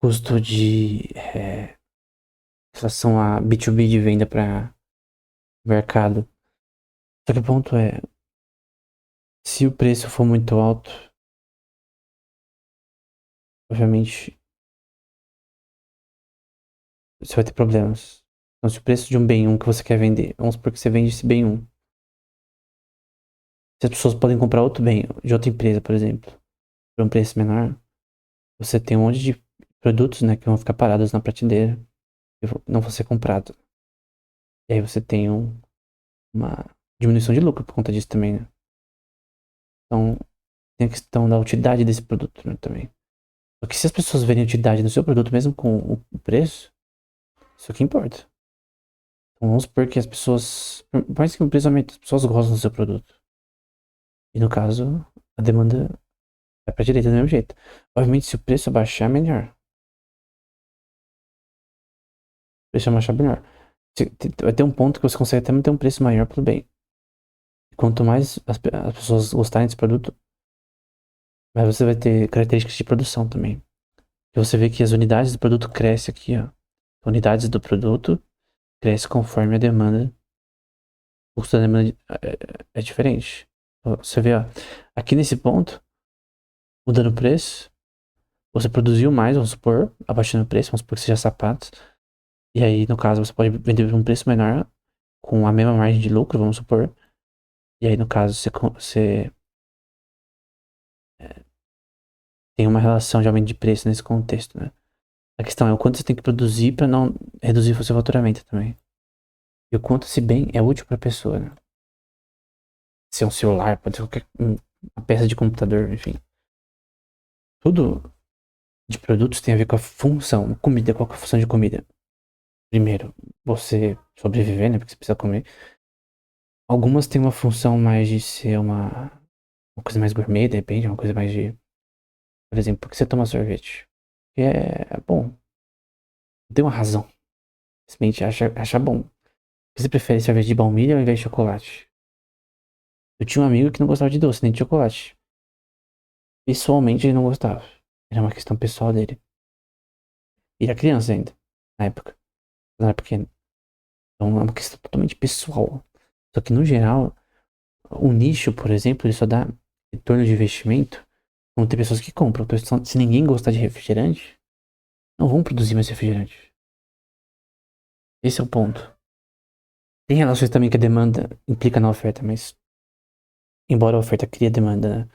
custo de relação a B2B de venda para mercado. Só que o ponto é, se o preço for muito alto, obviamente você vai ter problemas. Então, se o preço de um bem 1 que você quer vender, vamos supor que você vende esse bem 1. Se as pessoas podem comprar outro bem de outra empresa, por exemplo, por um preço menor, você tem um monte de produtos, né, que vão ficar parados na prateleira e não vão ser comprados. E aí você tem uma diminuição de lucro por conta disso também, né? Então, tem a questão da utilidade desse produto, né, também. Porque se as pessoas verem utilidade no seu produto, mesmo com o preço, isso aqui importa. Então, vamos supor que as pessoas, por mais que o preço aumente, as pessoas gostam do seu produto. E no caso, a demanda vai pra direita do mesmo jeito. Obviamente, se o preço abaixar, melhor. O preço abaixar, melhor. Vai ter um ponto que você consegue até manter um preço maior pelo bem. Quanto mais as pessoas gostarem desse produto, mais você vai ter características de produção também. E você vê que as unidades do produto crescem aqui, ó. Unidades do produto crescem conforme a demanda. O custo da demanda é diferente. Você vê, ó. Aqui nesse ponto, mudando o preço, você produziu mais, vamos supor, abaixando o preço, vamos supor que seja sapatos. E aí, no caso, você pode vender por um preço menor, com a mesma margem de lucro, vamos supor. E aí, no caso, você tem uma relação de aumento de preço nesse contexto, né? A questão é o quanto você tem que produzir para não reduzir o seu faturamento também. E o quanto esse bem é útil para a pessoa, né? Se é um celular, pode ser qualquer uma peça de computador, enfim. Tudo de produtos tem a ver com a função. Comida, qual que é a função de comida? Primeiro, você sobreviver, né? Porque você precisa comer. Algumas têm uma função mais de ser uma coisa mais gourmet, de repente, uma coisa mais de. Por exemplo, por que você toma sorvete? Que é bom. Não tem uma razão. Simplesmente acha bom. Você prefere sorvete de baunilha ao invés de chocolate? Eu tinha um amigo que não gostava de doce, nem de chocolate. Pessoalmente, ele não gostava. Era uma questão pessoal dele. E era criança ainda, na época. Quando era pequeno. Então é uma questão totalmente pessoal. Só que no geral, o nicho, por exemplo, ele só dá retorno de investimento quando tem pessoas que compram. Então, se ninguém gostar de refrigerante, não vão produzir mais refrigerante. Esse é o ponto. Tem relações também que a demanda implica na oferta, mas embora a oferta crie a demanda, né?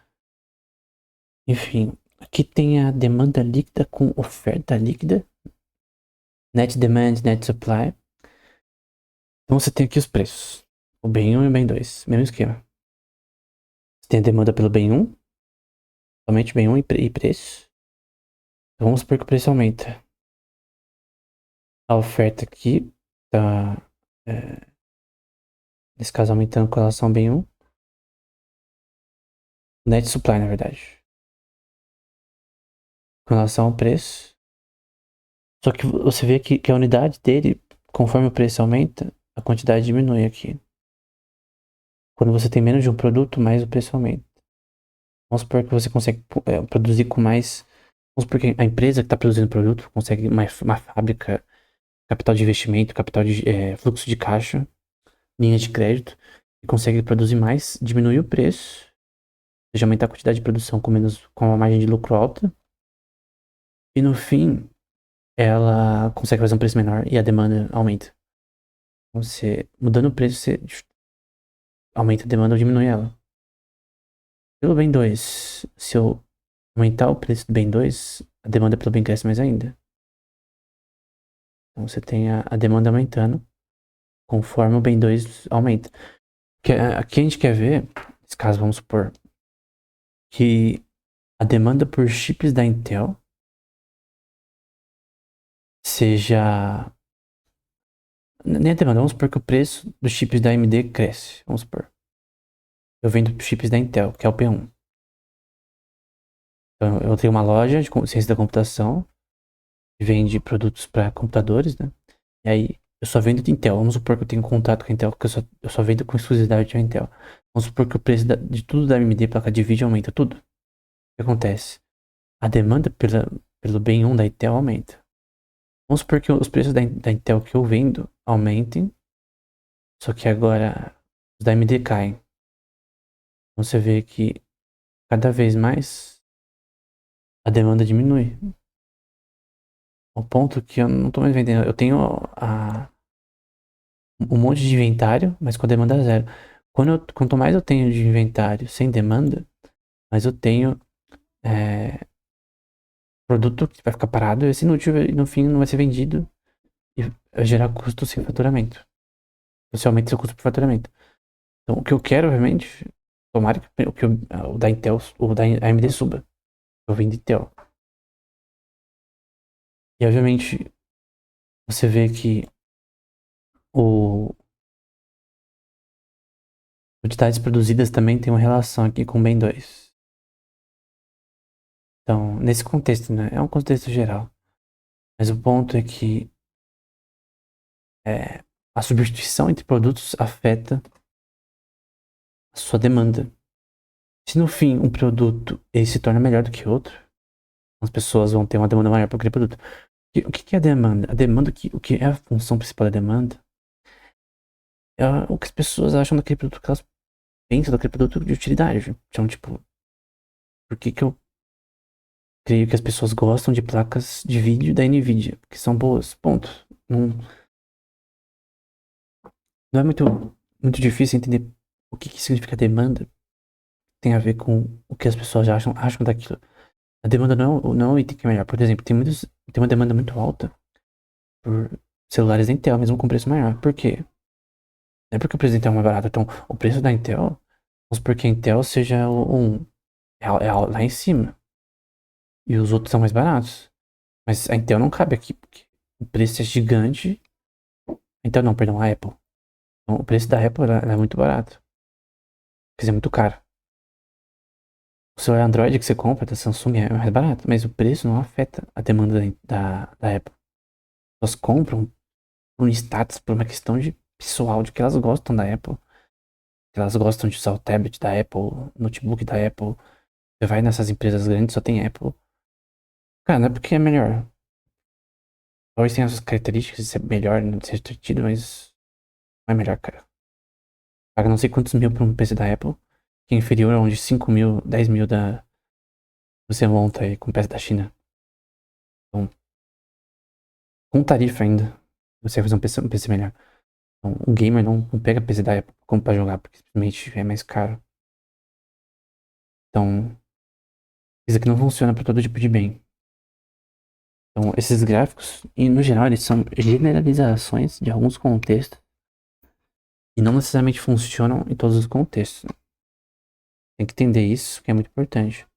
Enfim, aqui tem a demanda líquida com oferta líquida, net demand, net supply. Então você tem aqui os preços, o bem 1 e o bem 2, mesmo esquema. Você tem a demanda pelo bem 1, somente bem 1 e preço. Então vamos supor que o preço aumenta. A oferta aqui tá, nesse caso, aumentando com relação ao bem 1. Net supply, na verdade. Com relação ao preço. Só que você vê que a unidade dele, conforme o preço aumenta, a quantidade diminui aqui. Quando você tem menos de um produto, mais o preço aumenta. Vamos supor que você consegue produzir com mais. Vamos supor que a empresa que está produzindo o produto consegue uma fábrica, capital de investimento, capital de fluxo de caixa, linha de crédito, e consegue produzir mais, diminuir o preço, ou seja, aumentar a quantidade de produção com uma margem de lucro alta. E no fim, ela consegue fazer um preço menor e a demanda aumenta. Você, mudando o preço, você aumenta a demanda ou diminui ela. Pelo bem 2, se eu aumentar o preço do bem 2, a demanda pelo bem cresce mais ainda. Então você tem a demanda aumentando conforme o bem 2 aumenta. Aqui a gente quer ver, nesse caso vamos supor, que a demanda por chips da Intel seja... Nem a demanda, vamos supor que o preço dos chips da AMD cresce, vamos supor. Eu vendo chips da Intel, que é o P1. Então eu tenho uma loja de ciência da computação, que vende produtos para computadores, né? E aí eu só vendo de Intel. Vamos supor que eu tenho contato com a Intel, que eu só vendo com exclusividade de Intel. Vamos supor que o preço de tudo da AMD, placa de vídeo, aumenta tudo. O que acontece? A demanda pelo bem 1 da Intel aumenta. Vamos supor que os preços da Intel que eu vendo aumentem, só que agora os da AMD caem. Então você vê que cada vez mais a demanda diminui. Ao ponto que eu não tô mais vendendo. Eu tenho um monte de inventário, mas com a demanda zero. Quanto mais eu tenho de inventário sem demanda, mais eu tenho produto que vai ficar parado, esse inútil e no fim não vai ser vendido e vai gerar custo sem faturamento. Você aumenta seu custo por faturamento. Então o que eu quero realmente, tomara o da Intel, o da AMD suba. Eu vendo Intel. E obviamente você vê que o quantidades produzidas também tem uma relação aqui com o bem 2. Então, nesse contexto, né? É um contexto geral. Mas o ponto é que a substituição entre produtos afeta a sua demanda. Se no fim um produto ele se torna melhor do que outro, as pessoas vão ter uma demanda maior por aquele produto. O que é a demanda? A demanda, o que é a função principal da demanda? É o que as pessoas acham daquele produto, que elas pensam daquele produto de utilidade. Então, tipo, por que eu creio que as pessoas gostam de placas de vídeo da Nvidia? Porque são boas, ponto. Não é muito difícil entender o que significa demanda. Tem a ver com o que as pessoas acham daquilo. A demanda não é o item que é melhor. Por exemplo, tem uma demanda muito alta por celulares da Intel, mesmo com preço maior. Por quê? Não é porque o preço da Intel é mais barato. Então, o preço da Intel, vamos supor que a Intel seja lá em cima. E os outros são mais baratos. Mas a Intel não cabe aqui, porque o preço é gigante. Então, não, perdão, a Apple. Então, o preço da Apple ela é muito barato. Quer dizer, muito caro. O celular Android que você compra da Samsung é mais barato, mas o preço não afeta a demanda da Apple. Elas compram por um status, por uma questão de pessoal, de que elas gostam da Apple. Que elas gostam de usar o tablet da Apple, o notebook da Apple. Você vai nessas empresas grandes, só tem Apple. Cara, não é porque é melhor. Talvez tenha as características de ser melhor, não ser sentido, mas não é melhor, cara. Paga não sei quantos mil por um PC da Apple, que é inferior a onde 5 mil, 10 mil você monta aí com peça da China. Então, com tarifa ainda, você vai fazer um PC melhor. Então, o gamer não pega PC da Apple como pra jogar, porque simplesmente é mais caro. Então, isso aqui não funciona para todo tipo de bem. Então, esses gráficos, e no geral, eles são generalizações de alguns contextos e não necessariamente funcionam em todos os contextos. Tem que entender isso, que é muito importante.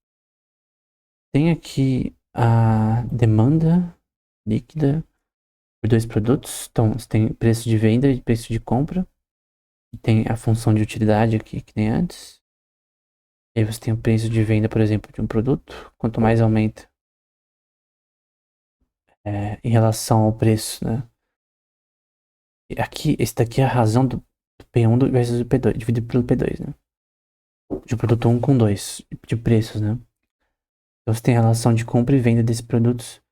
Tem aqui a demanda líquida por dois produtos. Então, você tem preço de venda e preço de compra. E tem a função de utilidade aqui, que nem antes. E aí você tem o preço de venda, por exemplo, de um produto. Quanto mais aumenta em relação ao preço, né? E aqui, esse daqui é a razão do P1 versus o P2, dividido pelo P2, né? De produto 1 com 2, de preços, né? Então você tem a relação de compra e venda desses produtos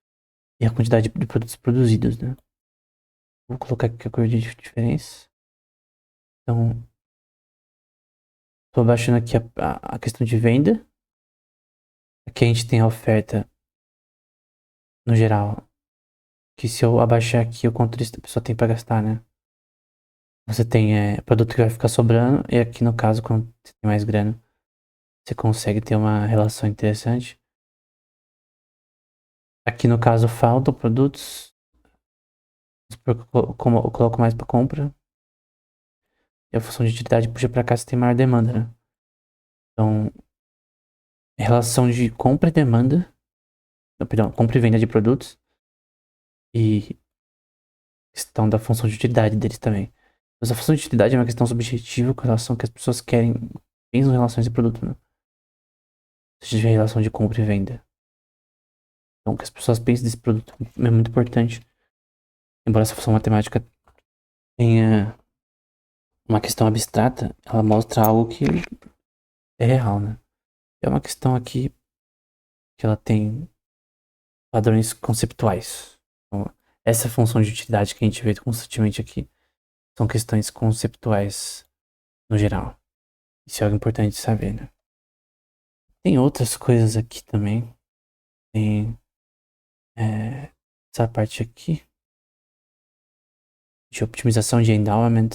e a quantidade de produtos produzidos, né? Vou colocar aqui a cor de diferença. Então, estou abaixando aqui a questão de venda. Aqui a gente tem a oferta no geral. Que se eu abaixar aqui o quanto a pessoa tem para gastar, né? Você tem produto que vai ficar sobrando. E aqui no caso, quando você tem mais grana, você consegue ter uma relação interessante. Aqui no caso faltam produtos. Como eu coloco mais para compra. E a função de utilidade puxa para cá se tem maior demanda, né? Então, relação de compra e demanda. Não, perdão, compra e venda de produtos. E questão da função de utilidade deles também. Mas a função de utilidade é uma questão subjetiva com relação ao que as pessoas querem, pensam em relação a esse produto, né? Se tiver relação de compra e venda. Então, o que as pessoas pensam desse produto é muito importante. Embora essa função matemática tenha uma questão abstrata, ela mostra algo que é real, né? É uma questão aqui que ela tem padrões conceptuais. Então, essa função de utilidade que a gente vê constantemente aqui são questões conceptuais no geral. Isso é algo importante de saber, né? Tem outras coisas aqui também. Tem essa parte aqui de otimização de endowment.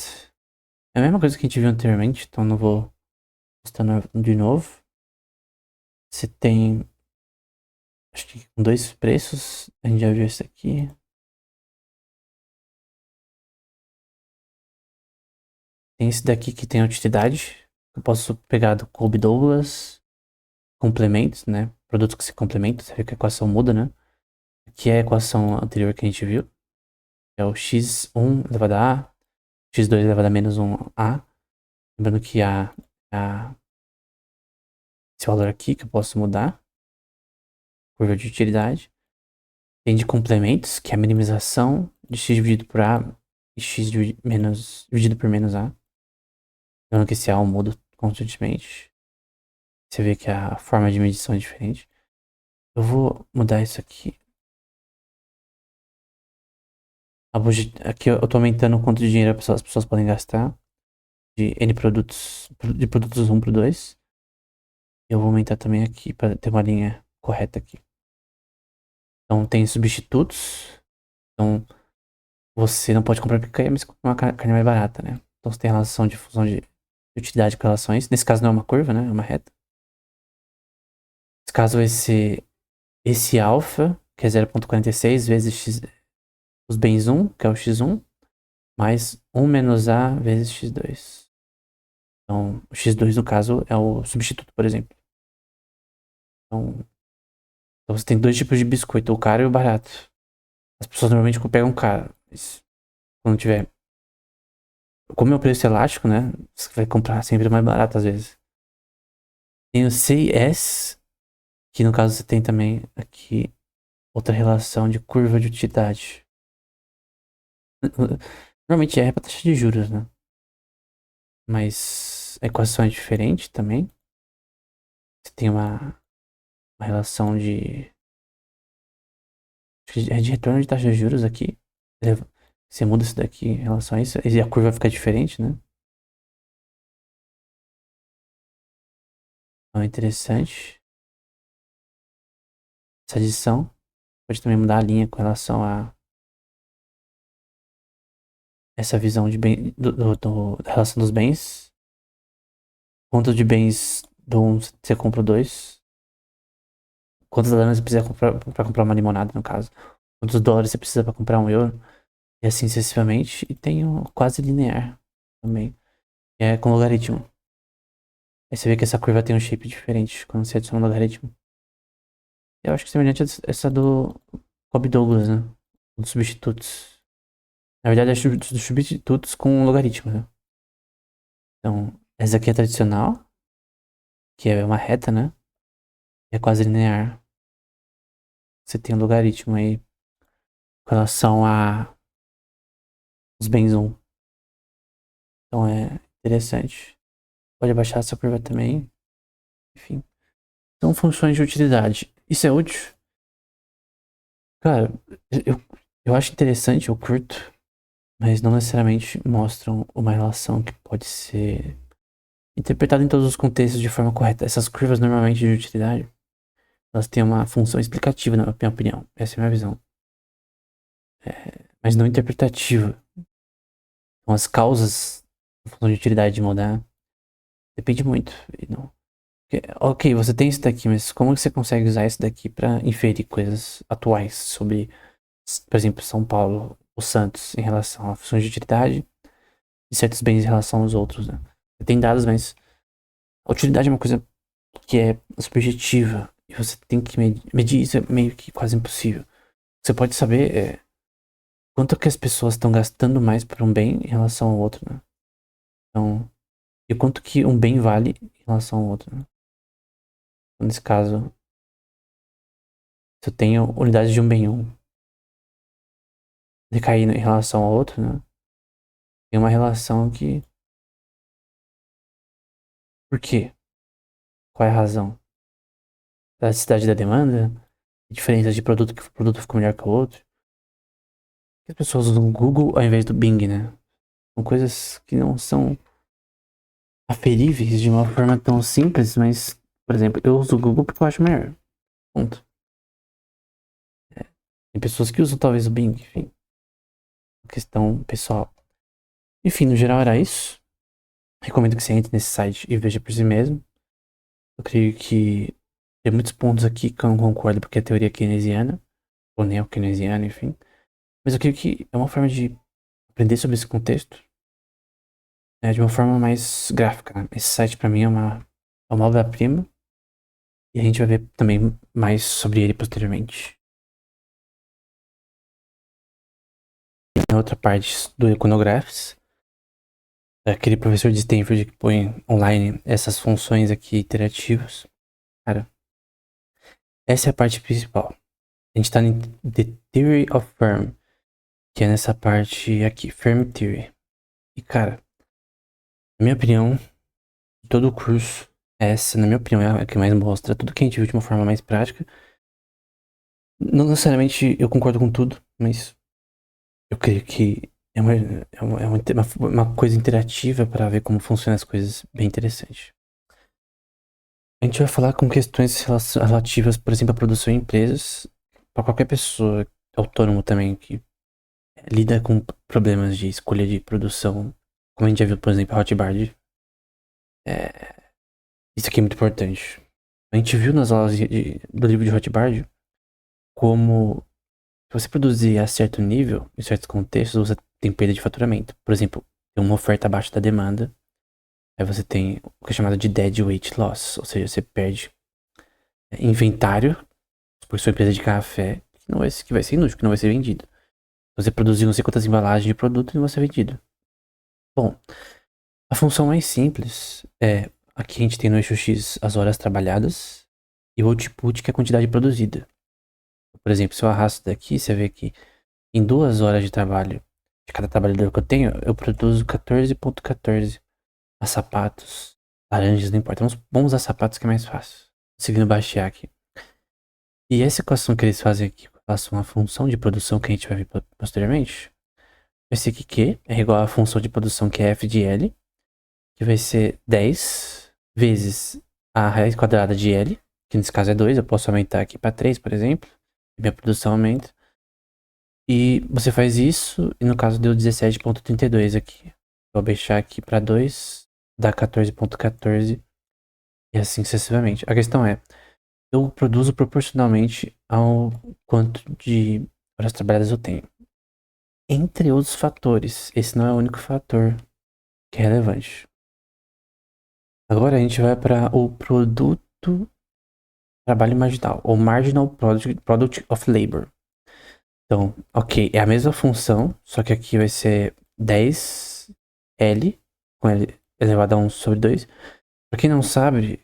É a mesma coisa que a gente viu anteriormente, então não vou mostrando de novo. Você tem, acho que com dois preços, a gente já viu esse aqui. Tem esse daqui que tem a utilidade. Eu posso pegar do Kolbe Douglas, complementos, né? Produtos que se complementam, você vê que a equação muda, né? Aqui é a equação anterior que a gente viu. É o x1 elevado a a, x2 elevado a menos 1a. Lembrando que esse valor aqui que eu posso mudar, curva de utilidade. Tem de complementos, que é a minimização de x dividido por a e x dividido por menos a. Lembrando que esse a eu mudo constantemente. Você vê que a forma de medição é diferente. Eu vou mudar isso aqui. Aqui eu tô aumentando o quanto de dinheiro as pessoas podem gastar. De N produtos, de produtos 1 para 2. Eu vou aumentar também aqui para ter uma linha correta aqui. Então tem substitutos. Então você não pode comprar picanha, mas comprar uma carne mais barata, né? Então você tem relação de fusão de utilidade com relação a isso. Nesse caso não é uma curva, né? É uma reta. Nesse caso vai ser esse alfa, que é 0,46 vezes x, os bens 1, que é o x1, mais 1 menos a vezes x2. Então, o x2 no caso é o substituto, por exemplo. Então você tem dois tipos de biscoito, o caro e o barato. As pessoas normalmente pegam caro, mas quando tiver. Como é o preço elástico, né? Você vai comprar sempre mais barato às vezes. Tem o C e S, que no caso você tem também aqui outra relação de curva de utilidade. Normalmente é pra taxa de juros, né? Mas a equação é diferente também. Você tem uma relação de retorno de taxa de juros aqui. Você muda isso daqui em relação a isso, e a curva fica diferente, né? Então é interessante. Essa adição pode também mudar a linha com relação essa visão de bem, da relação dos bens. Quanto de bens do um você compra o dois. Quantas lanas você precisa comprar pra comprar uma limonada, no caso. Quantos dólares você precisa pra comprar um euro. E assim sucessivamente. E tem o quase linear também. Que é com logaritmo. Aí você vê que essa curva tem um shape diferente quando você adiciona um logaritmo. Eu acho que semelhante a essa do Cobb Douglas, né? Dos substitutos. Na verdade, é dos substitutos com logaritmo, né? Então, essa aqui é tradicional, que é uma reta, né? E é quase linear. Você tem um logaritmo aí com relação a os bens 1. Então é interessante. Pode abaixar essa curva também. Enfim. São funções de utilidade. Isso é útil? Cara, eu, eu acho interessante, eu curto, mas não necessariamente mostram uma relação que pode ser interpretada em todos os contextos de forma correta. Essas curvas normalmente de utilidade, elas têm uma função explicativa, na minha opinião. Essa é a minha visão. Mas não interpretativa. Então as causas da função de utilidade de mudar depende muito. E não, ok, você tem isso daqui, mas como que você consegue usar isso daqui pra inferir coisas atuais sobre, por exemplo, São Paulo ou Santos em relação a funções de utilidade e certos bens em relação aos outros, né? Você tem dados, mas a utilidade é uma coisa que é subjetiva e você tem que medir isso, é meio que quase impossível. Você pode saber quanto que as pessoas estão gastando mais por um bem em relação ao outro, né? Então, e quanto que um bem vale em relação ao outro, né? Então, nesse caso, se eu tenho unidades de um bem 1 decair em relação ao outro, né? Tem uma relação que... Por quê? Qual é a razão? Elasticidade da demanda? Diferença de produto, que o produto ficou melhor que o outro? As pessoas usam o Google ao invés do Bing, né? São coisas que não são aferíveis de uma forma tão simples, mas, por exemplo, eu uso o Google porque eu acho melhor. Ponto. Tem pessoas que usam talvez o Bing, enfim. Questão pessoal. Enfim, no geral era isso. Recomendo que você entre nesse site e veja por si mesmo. Eu creio que tem muitos pontos aqui que eu não concordo porque é teoria keynesiana, ou neo-keynesiana, enfim. Mas eu creio que é uma forma de aprender sobre esse contexto, né, de uma forma mais gráfica, né? Esse site pra mim é uma obra-prima e a gente vai ver também mais sobre ele posteriormente. Na outra parte do Iconographs, aquele professor de Stanford que põe online essas funções aqui iterativas. Cara, essa é a parte principal. A gente tá em The Theory of Firm, que é nessa parte aqui, Firm Theory. E cara, na minha opinião, todo o curso, essa, na minha opinião, é a que mais mostra tudo que a gente viu de uma forma mais prática. Não necessariamente eu concordo com tudo, mas eu creio que é uma coisa interativa para ver como funcionam as coisas, bem interessante. A gente vai falar com questões relativas, por exemplo, à produção em empresas, para qualquer pessoa, autônomo também, que lida com problemas de escolha de produção, como a gente já viu, por exemplo, a Hotbar. Isso aqui é muito importante. A gente viu nas aulas do livro de Hotbar como se você produzir a certo nível, em certos contextos, você tem perda de faturamento. Por exemplo, tem uma oferta abaixo da demanda, aí você tem o que é chamado de dead weight loss, ou seja, você perde inventário, por sua empresa de café, que vai ser inútil, que não vai ser vendido. Você produziu não sei quantas embalagens de produto e não vai ser vendido. Bom, a função mais simples é, aqui a gente tem no eixo X as horas trabalhadas e o output, que é a quantidade produzida. Por exemplo, se eu arrasto daqui, você vê que em 2 horas de trabalho de cada trabalhador que eu tenho, eu produzo 14,14 a sapatos, laranjas, não importa. Vamos usar sapatos que é mais fácil. Conseguindo baixar aqui. E essa equação que eles fazem aqui com relação à função de produção que a gente vai ver posteriormente, vai ser que Q é igual à função de produção que é f de L, que vai ser 10 vezes a raiz quadrada de L, que nesse caso é 2, eu posso aumentar aqui para 3, por exemplo, e minha produção aumenta. E você faz isso, e no caso deu 17,32 aqui. Vou baixar aqui para 2, dá 14,14 e assim sucessivamente. A questão é, eu produzo proporcionalmente ao quanto de horas trabalhadas eu tenho. Entre outros fatores, esse não é o único fator que é relevante. Agora a gente vai para o produto trabalho marginal, ou Marginal Product of Labor. Então, ok, é a mesma função, só que aqui vai ser 10L, com L elevado a 1 sobre 2. Pra quem não sabe,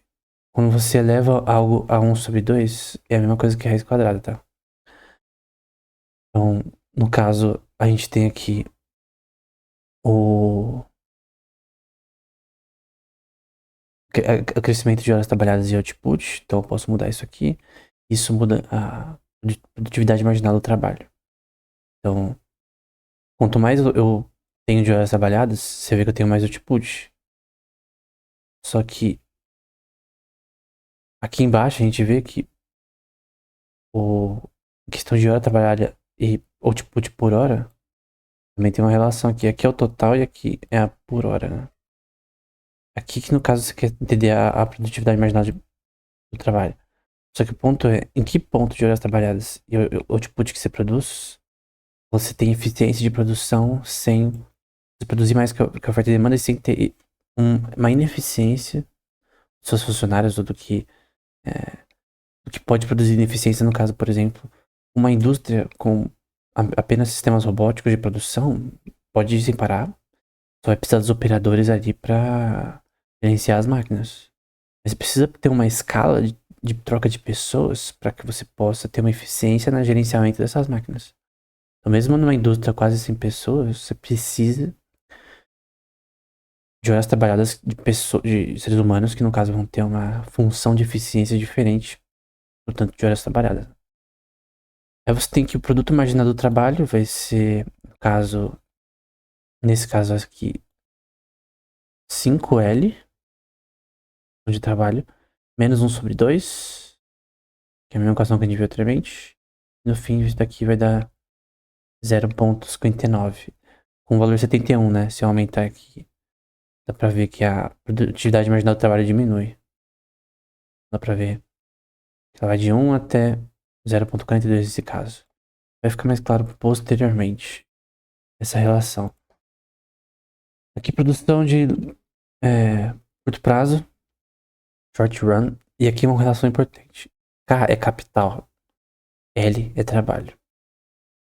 quando você eleva algo a 1 sobre 2, é a mesma coisa que raiz quadrada, tá? Então, no caso, a gente tem aqui o o crescimento de horas trabalhadas e output, então eu posso mudar isso aqui. Isso muda a produtividade marginal do trabalho. Então, quanto mais eu tenho de horas trabalhadas, você vê que eu tenho mais output. Só que aqui embaixo a gente vê que o questão de hora trabalhada e output por hora também tem uma relação aqui. Aqui é o total e aqui é a por hora, né? Aqui que no caso você quer entender a produtividade marginal do trabalho. Só que o ponto é, em que ponto de horas trabalhadas e o output que você produz, você tem eficiência de produção sem você produzir mais que a oferta e demanda e sem ter uma ineficiência dos seus funcionários ou é, do que pode produzir ineficiência, no caso, por exemplo, uma indústria com apenas sistemas robóticos de produção pode ir sem parar, só vai precisar dos operadores ali para gerenciar as máquinas. Mas precisa ter uma escala de troca de pessoas para que você possa ter uma eficiência no gerenciamento dessas máquinas. Então, mesmo numa indústria quase sem pessoas, você precisa de horas trabalhadas de pessoas, de seres humanos que no caso vão ter uma função de eficiência diferente, portanto, de horas trabalhadas. Aí você tem que o produto marginal do trabalho vai ser, no caso, nesse caso aqui, 5L de trabalho, menos 1 sobre 2, que é a mesma equação que a gente viu anteriormente. No fim, isso daqui vai dar 0,59, com o valor 71, né? Se eu aumentar aqui, dá pra ver que a produtividade marginal do trabalho diminui. Dá pra ver que ela vai de 1 até 0,42 nesse caso. Vai ficar mais claro posteriormente essa relação. Aqui, produção de curto prazo, short run, e aqui uma relação importante. K é capital, L é trabalho.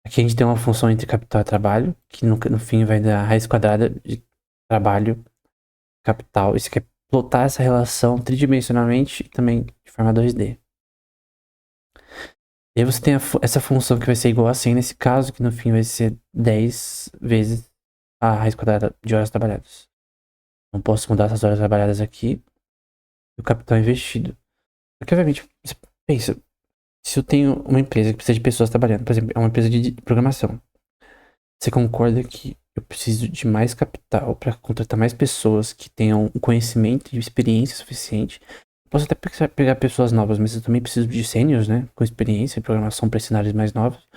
Aqui a gente tem uma função entre capital e trabalho, que no fim vai dar raiz quadrada de trabalho, capital. E você quer plotar essa relação tridimensionalmente e também de forma 2D. E aí você tem essa função que vai ser igual a 100 nesse caso, que no fim vai ser 10 vezes a raiz quadrada de horas trabalhadas. Não posso mudar essas horas trabalhadas aqui e o capital investido. Porque, obviamente, você pensa, se eu tenho uma empresa que precisa de pessoas trabalhando, por exemplo, é uma empresa de programação, você concorda que eu preciso de mais capital para contratar mais pessoas que tenham um conhecimento e experiência suficiente? Eu posso até pegar pessoas novas, mas eu também preciso de sêniors, né, com experiência em programação para cenários mais novos,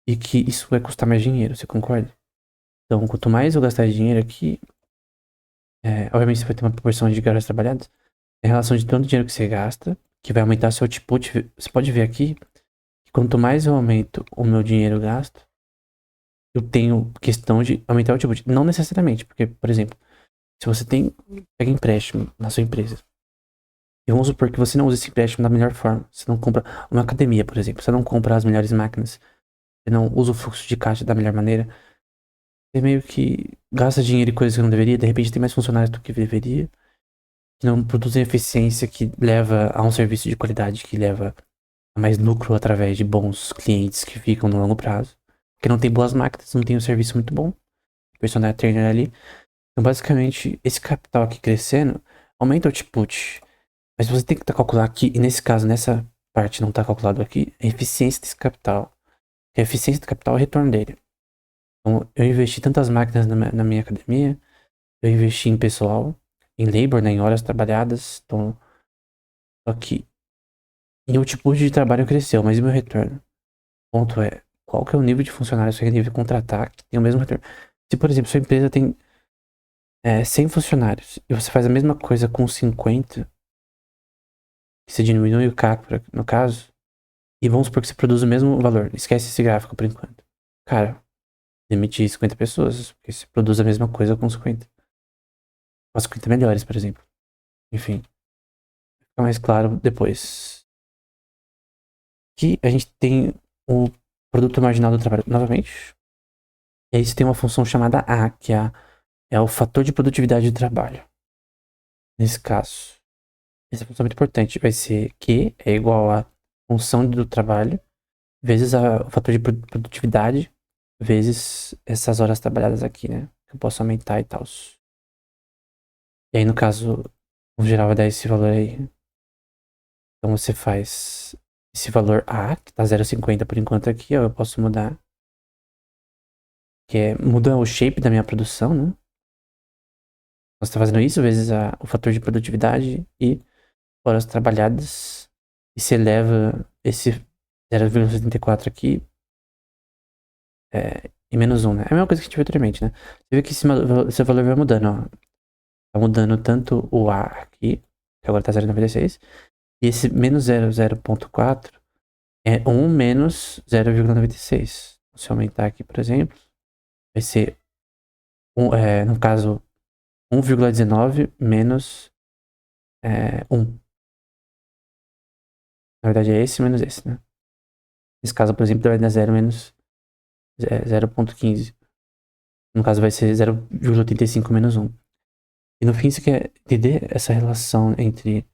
e que isso vai custar mais dinheiro, você concorda? Então, quanto mais eu gastar dinheiro aqui, obviamente você vai ter uma proporção de horas trabalhadas, em relação de tanto dinheiro que você gasta, que vai aumentar seu output. Você pode ver aqui que quanto mais eu aumento o meu dinheiro gasto, eu tenho questão de aumentar o output. Não necessariamente, porque, por exemplo, se você pega empréstimo na sua empresa, e vamos supor que você não usa esse empréstimo da melhor forma. Você não compra uma academia, por exemplo, você não compra as melhores máquinas, você não usa o fluxo de caixa da melhor maneira, você meio que gasta dinheiro em coisas que não deveria, de repente tem mais funcionários do que deveria, que não produzem eficiência, que leva a um serviço de qualidade, que leva a mais lucro através de bons clientes que ficam no longo prazo. Porque não tem boas máquinas, não tem um serviço muito bom, personal trainer ali. Então, basicamente, esse capital aqui crescendo aumenta o output. Mas você tem que calcular aqui, e nesse caso, nessa parte não está calculado aqui, a eficiência desse capital. Porque a eficiência do capital é o retorno dele. Então, eu investi tantas máquinas na minha academia, eu investi em pessoal, em labor, né, em horas trabalhadas. Então, só que em output de trabalho cresceu, mas e o meu retorno? O ponto é, qual que é o nível de funcionário que você deve contratar que tem o mesmo retorno. Se, por exemplo, sua empresa tem 100 funcionários e você faz a mesma coisa com 50, que você diminui o CAC, no caso, e vamos supor que você produz o mesmo valor. Esquece esse gráfico por enquanto. Cara, demitir 50 pessoas, porque você produz a mesma coisa com 50. Com 50 melhores, por exemplo. Enfim, fica mais claro depois. Que a gente tem o produto marginal do trabalho novamente. E aí você tem uma função chamada A, que é o fator de produtividade do trabalho. Nesse caso, essa função é muito importante. Vai ser Q é igual a função do trabalho vezes o fator de produtividade vezes essas horas trabalhadas aqui, né? Que eu posso aumentar e tal. E aí, no caso, no geral vai dar esse valor aí. Então você faz esse valor A, que tá 0,50 por enquanto aqui, ó, eu posso mudar. Muda o shape da minha produção, né? Você tá fazendo isso vezes o fator de produtividade e horas trabalhadas. E você eleva esse 0,74 aqui em menos 1, né? É a mesma coisa que a gente viu anteriormente, né? Você vê que esse valor vai mudando, ó. Tá mudando tanto o A aqui, que agora tá 0,96, e esse menos 0,0.4 é 1 menos 0,96. Se eu aumentar aqui, por exemplo, vai ser, no caso, 1,19 menos 1. Na verdade é esse menos esse, né? Nesse caso, por exemplo, vai dar 0 menos 0,15. No caso vai ser 0,85 menos 1. E no fim você quer entender essa relação entre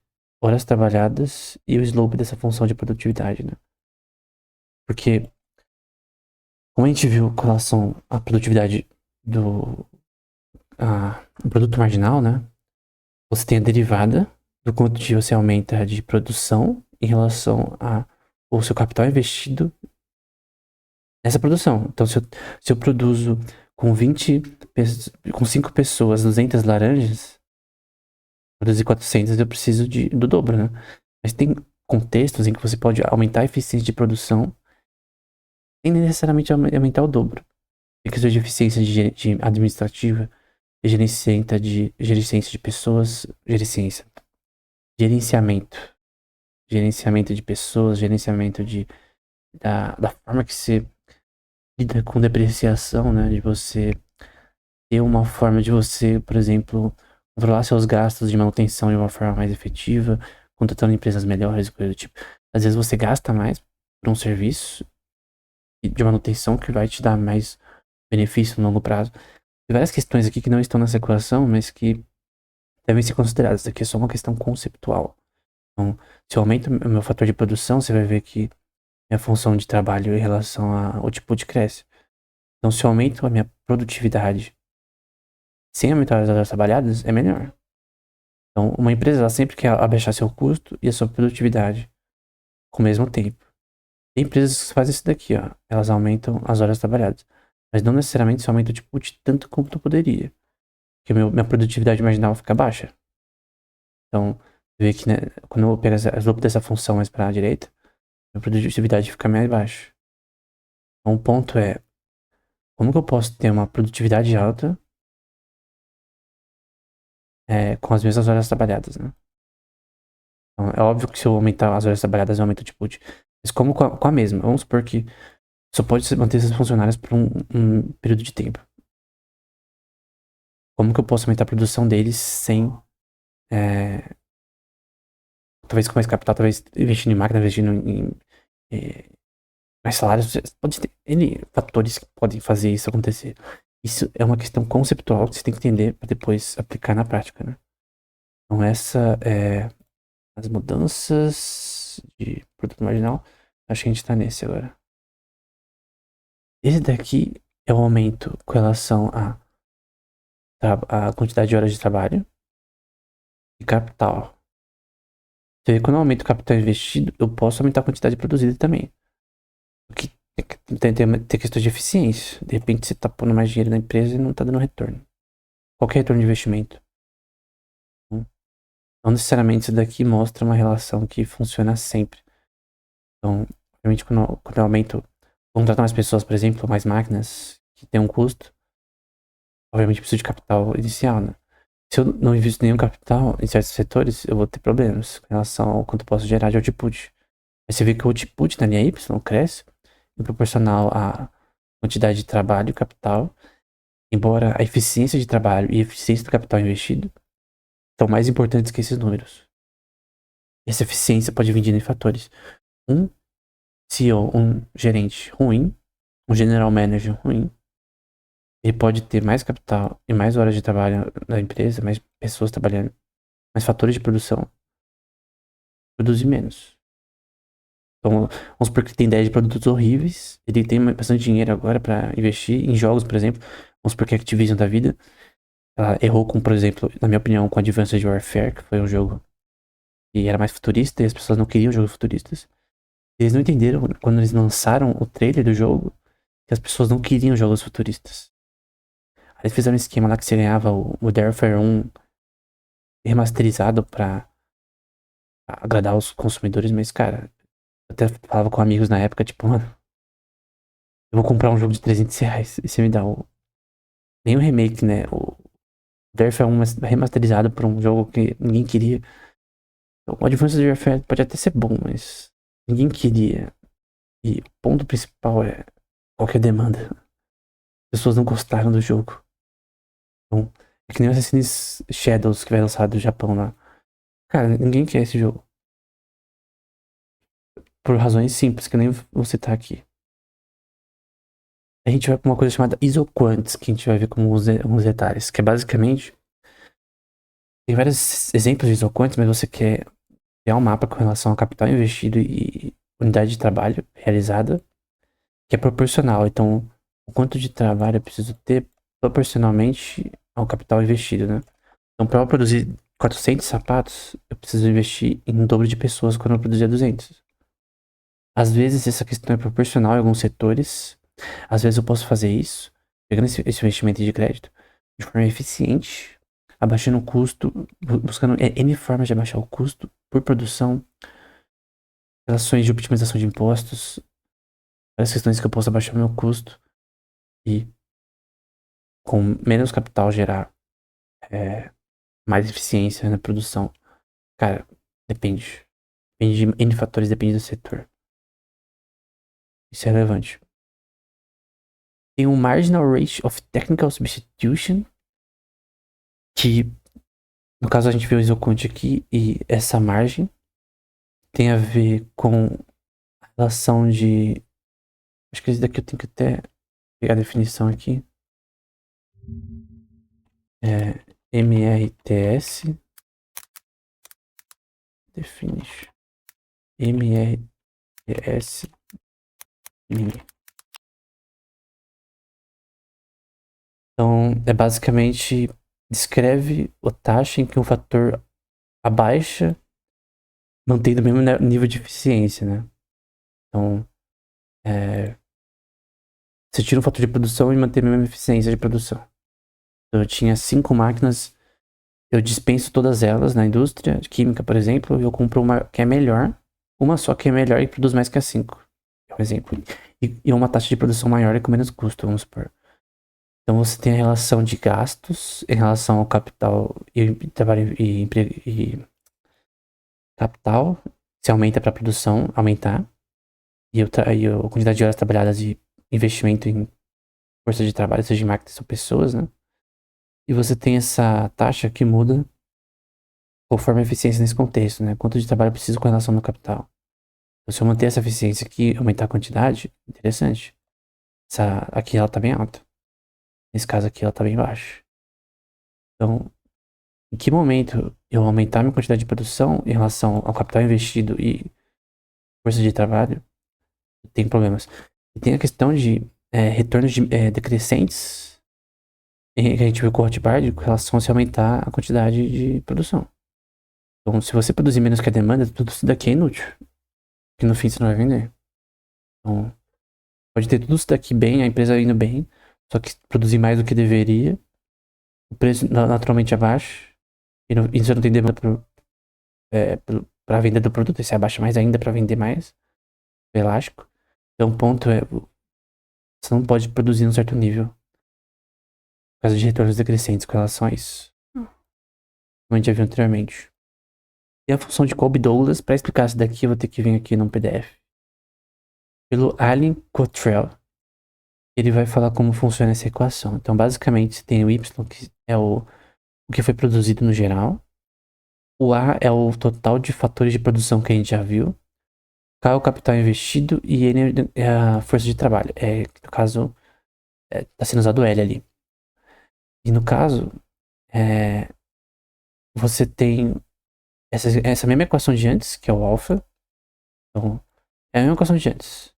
horas trabalhadas e o slope dessa função de produtividade, né? Porque, como a gente viu com relação à produtividade do produto marginal, né? Você tem a derivada do quanto de você aumenta de produção em relação ao seu capital investido nessa produção. Então, se eu produzo com 5 pessoas 200 laranjas, produzir 400, eu preciso do dobro, né? Mas tem contextos em que você pode aumentar a eficiência de produção sem necessariamente aumentar o dobro. Tem questões de eficiência de administrativa, gerenciência de pessoas, gerenciamento. Gerenciamento de pessoas, gerenciamento da forma que você lida com depreciação, né? De você ter uma forma de você, por exemplo, controlar seus gastos de manutenção de uma forma mais efetiva, contratando empresas melhores, coisa do tipo. Às vezes você gasta mais por um serviço de manutenção que vai te dar mais benefício no longo prazo. Tem várias questões aqui que não estão nessa equação, mas que devem ser consideradas. Isso aqui é só uma questão conceptual. Então, se eu aumento o meu fator de produção, você vai ver que minha função de trabalho em relação ao output cresce. Então, se eu aumento a minha produtividade sem aumentar as horas trabalhadas, é melhor. Então, uma empresa ela sempre quer abaixar seu custo e a sua produtividade com o mesmo tempo. Tem empresas que fazem isso daqui, ó. Elas aumentam as horas trabalhadas. Mas não necessariamente se aumenta o output tanto quanto poderia. Porque minha produtividade marginal fica baixa. Então, você vê que, né, quando eu pego as loops dessa função mais para a direita, a produtividade fica mais baixa. Então, o ponto é, como que eu posso ter uma produtividade alta com as mesmas horas trabalhadas, né? Então, é óbvio que se eu aumentar as horas trabalhadas, eu aumento o output. Mas como com a mesma? Vamos supor que só pode manter esses funcionários por um período de tempo. Como que eu posso aumentar a produção deles sem... talvez com mais capital, talvez investindo em máquina, investindo em mais salários. Pode ter N fatores que podem fazer isso acontecer. Isso é uma questão conceptual que você tem que entender para depois aplicar na prática, né? Então essa é as mudanças de produto marginal. Acho que a gente tá nesse agora. Esse daqui é o aumento com relação a quantidade de horas de trabalho e capital. Então, quando eu aumento o capital investido, eu posso aumentar a quantidade produzida também. Porque tem questões de eficiência. De repente você tá pondo mais dinheiro na empresa e não tá dando retorno. Qualquer retorno de investimento. Não necessariamente isso daqui mostra uma relação que funciona sempre. Então, realmente quando eu aumento contratar mais pessoas, por exemplo, mais máquinas que tem um custo, obviamente preciso de capital inicial, né? Se eu não invisto nenhum capital em certos setores, eu vou ter problemas com relação ao quanto eu posso gerar de output. Aí você vê que o output na linha Y cresce em proporcional à quantidade de trabalho e capital, embora a eficiência de trabalho e a eficiência do capital investido são mais importantes que esses números. Essa eficiência pode vir de N fatores. Um CEO, um gerente ruim, um general manager ruim, ele pode ter mais capital e mais horas de trabalho na empresa, mais pessoas trabalhando, mais fatores de produção, produzir menos. Então, vamos supor que ele tem 10 produtos horríveis, ele tem bastante dinheiro agora pra investir em jogos, por exemplo. Vamos supor que a Activision da vida, ela errou com, por exemplo, na minha opinião, com Advanced Warfare, que foi um jogo que era mais futurista e as pessoas não queriam jogos futuristas. Eles não entenderam quando eles lançaram o trailer do jogo que as pessoas não queriam jogos futuristas. Aí eles fizeram um esquema lá que você ganhava o Modern Warfare 1 remasterizado pra agradar os consumidores, mas, cara, eu até falava com amigos na época, tipo, mano, eu vou comprar um jogo de R$ 300 e você me dá nem o remake, né? O Modern Warfare 1 remasterizado por um jogo que ninguém queria. O Advanced Warfare pode até ser bom, mas ninguém queria. E o ponto principal é qual que é a demanda. As pessoas não gostaram do jogo. Então, é que nem o Assassin's Shadows que vai lançar do Japão lá. Cara, ninguém quer esse jogo. Por razões simples, que nem vou citar aqui. A gente vai pra uma coisa chamada isoquants, que a gente vai ver como alguns detalhes. Que é basicamente. Tem vários exemplos de isoquants, mas você quer criar um mapa com relação ao capital investido e unidade de trabalho realizada, que é proporcional. Então, o quanto de trabalho eu preciso ter proporcionalmente ao capital investido, né? Então, para eu produzir 400 sapatos, eu preciso investir em um dobro de pessoas quando eu produzir 200. Às vezes, essa questão é proporcional em alguns setores. Às vezes, eu posso fazer isso, pegando esse investimento de crédito, de forma eficiente, abaixando o custo, buscando N formas de abaixar o custo por produção, relações de optimização de impostos, várias questões que eu posso abaixar o meu custo e, com menos capital, gerar mais eficiência na produção. Cara, depende. Depende de N fatores, depende do setor. Isso é relevante. Tem um Marginal Rate of Technical Substitution, que, no caso, a gente vê o isocont aqui, e essa margem tem a ver com a relação de... Acho que esse daqui eu tenho que até pegar a definição aqui. É MRTS. Definition. MRTS. Então, é basicamente descreve a taxa em que um fator abaixa mantendo o mesmo nível de eficiência, né? Então, você tira um fator de produção e mantém a mesma eficiência de produção. Então, eu tinha 5 máquinas, eu dispenso todas elas na indústria química, por exemplo, e eu compro uma que é melhor, uma só que é melhor e produz mais que as 5. É um exemplo. E uma taxa de produção maior e com menos custo, vamos supor. Então você tem a relação de gastos em relação ao capital e trabalho e capital, se aumenta para a produção aumentar, e a quantidade de horas trabalhadas e investimento em força de trabalho, seja em máquinas ou pessoas, né? E você tem essa taxa que muda conforme a eficiência nesse contexto, né? Quanto de trabalho eu preciso com relação ao meu capital. Então, se eu manter essa eficiência aqui e aumentar a quantidade, interessante. Aqui ela tá bem alta. Nesse caso aqui ela tá bem baixa. Então, em que momento eu aumentar minha quantidade de produção em relação ao capital investido e força de trabalho, tem problemas. E tem a questão de retornos decrescentes, que a gente viu com o Hotbar, com relação a se aumentar a quantidade de produção. Então, se você produzir menos que a demanda, tudo isso daqui é inútil. Porque no fim você não vai vender. Então, pode ter tudo isso daqui bem, a empresa indo bem, só que produzir mais do que deveria, o preço naturalmente abaixo, e você não tem demanda para venda do produto, e você abaixa mais ainda para vender mais, elástico. Então, o ponto é, você não pode produzir num certo nível. Por causa de retornos decrescentes com relação a isso. Como a gente já viu anteriormente. E a função de Kolbe-Douglas, para explicar isso daqui, eu vou ter que vir aqui num PDF. Pelo Alan Cottrell. Ele vai falar como funciona essa equação. Então, basicamente, tem o Y, que é o que foi produzido no geral. O A é o total de fatores de produção que a gente já viu. K é o capital investido e N é a força de trabalho. No caso, tá sendo usado L ali. E no caso, você tem essa mesma equação de antes, que é o alfa. Então, é a mesma equação de antes.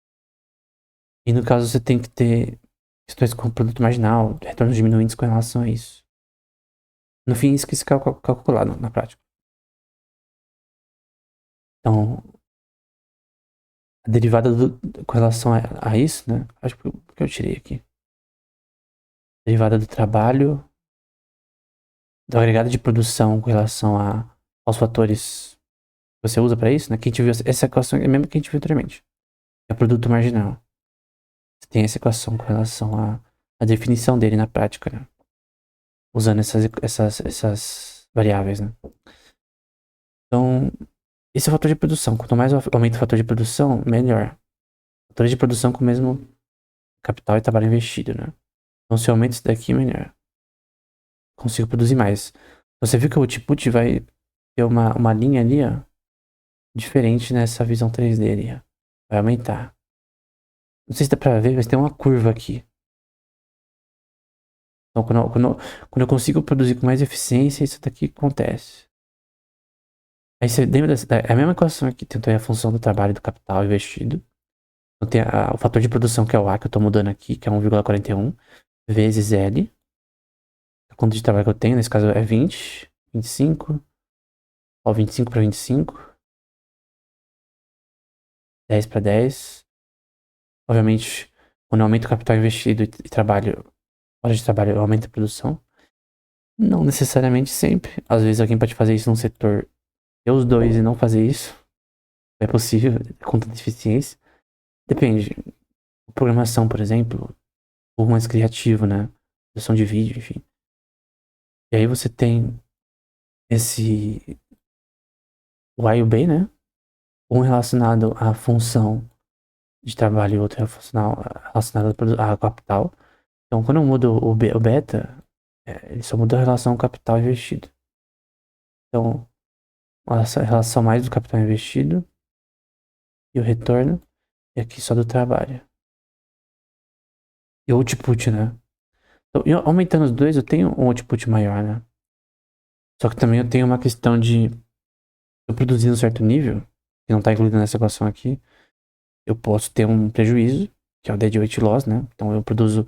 E no caso, você tem que ter questões com o produto marginal, retornos diminuintes com relação a isso. No fim, isso que se calcular na prática. Então, a derivada com relação a isso, né? Acho que eu tirei aqui. Derivada do trabalho, do agregado de produção com relação aos fatores que você usa para isso, né? Que a gente viu, essa equação é a mesma que a gente viu anteriormente. É o produto marginal. Você tem essa equação com relação à definição dele na prática, né? Usando essas variáveis, né? Então, esse é o fator de produção. Quanto mais aumenta o fator de produção, melhor. Fatores de produção com o mesmo capital e trabalho investido, né? Então, se eu aumento isso daqui, melhor. Consigo produzir mais. Você viu que o output vai ter uma linha ali, ó, diferente nessa visão 3D ali, ó. Vai aumentar. Não sei se dá pra ver, mas tem uma curva aqui. Então, quando eu consigo produzir com mais eficiência, isso daqui acontece. Aí você lembra é a mesma equação aqui, tanto é a função do trabalho e do capital investido. Então, tem o fator de produção, que é o A, que eu tô mudando aqui, que é 1,41, vezes L. A conta de trabalho que eu tenho, nesse caso é 20, 25, ó, 25 para 25, 10 para 10. Obviamente, quando eu aumento o capital investido e trabalho, hora de trabalho, eu aumento a produção. Não necessariamente sempre. Às vezes alguém pode fazer isso num setor, ter os dois e não fazer isso. É possível, com tanta eficiência. Depende. Programação, por exemplo, ou mais criativo, né? Produção de vídeo, enfim. E aí você tem esse o A e o B, né? Um relacionado à função de trabalho e outro relacionado à capital. Então, quando eu mudo o beta, ele só muda a relação ao capital investido. Então, a relação mais do capital investido e o retorno, e aqui só do trabalho. E o output, né? Então, aumentando os dois, eu tenho um output maior, né? Só que também eu tenho uma questão de eu produzir um certo nível, que não tá incluído nessa equação aqui, eu posso ter um prejuízo, que é o dead weight loss, né? Então eu produzo,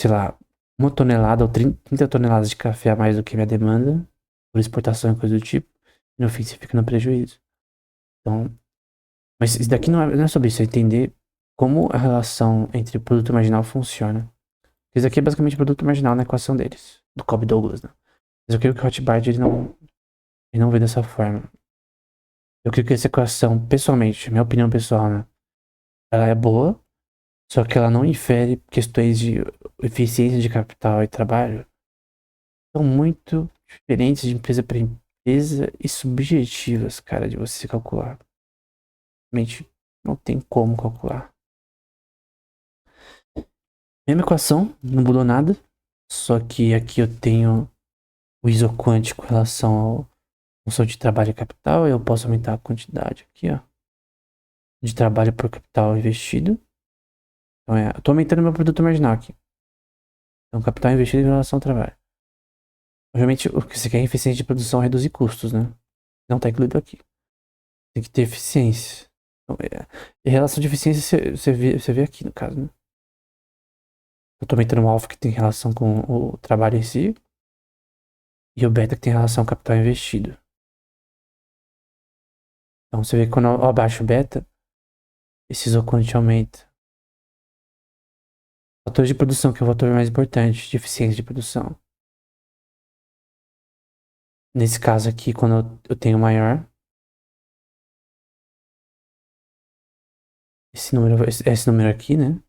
sei lá, 1 tonelada ou 30 toneladas de café a mais do que minha demanda, por exportação e coisa do tipo, e no fim você fica no prejuízo. Então, mas isso daqui não é sobre isso, é entender como a relação entre o produto marginal funciona. Isso aqui é basicamente o produto marginal na equação deles, do Cobb-Douglas, né? Mas eu creio que o Rothbard ele não vê dessa forma. Eu creio que essa equação, pessoalmente, minha opinião pessoal, né? Ela é boa, só que ela não infere questões de eficiência de capital e trabalho. São muito diferentes de empresa para empresa e subjetivas, cara, de você calcular. Realmente não tem como calcular. Mesma equação, não mudou nada. Só que aqui eu tenho o isoquântico com relação ao função de trabalho e capital. Eu posso aumentar a quantidade aqui, ó, de trabalho por capital investido. Então eu tô aumentando meu produto marginal aqui. Então capital investido em relação ao trabalho. Obviamente o que você quer é eficiência de produção, reduzir custos, né? Não tá incluído aqui. Tem que ter eficiência. Então, em relação de eficiência você vê aqui no caso, né? Eu tô aumentando o alfa que tem relação com o trabalho em si. E o beta que tem relação com o capital investido. Então você vê que quando eu abaixo o beta, esse isocante aumenta. Fatores de produção, que é o fator mais importante de eficiência de produção. Nesse caso aqui, quando eu tenho maior, esse número aqui, né?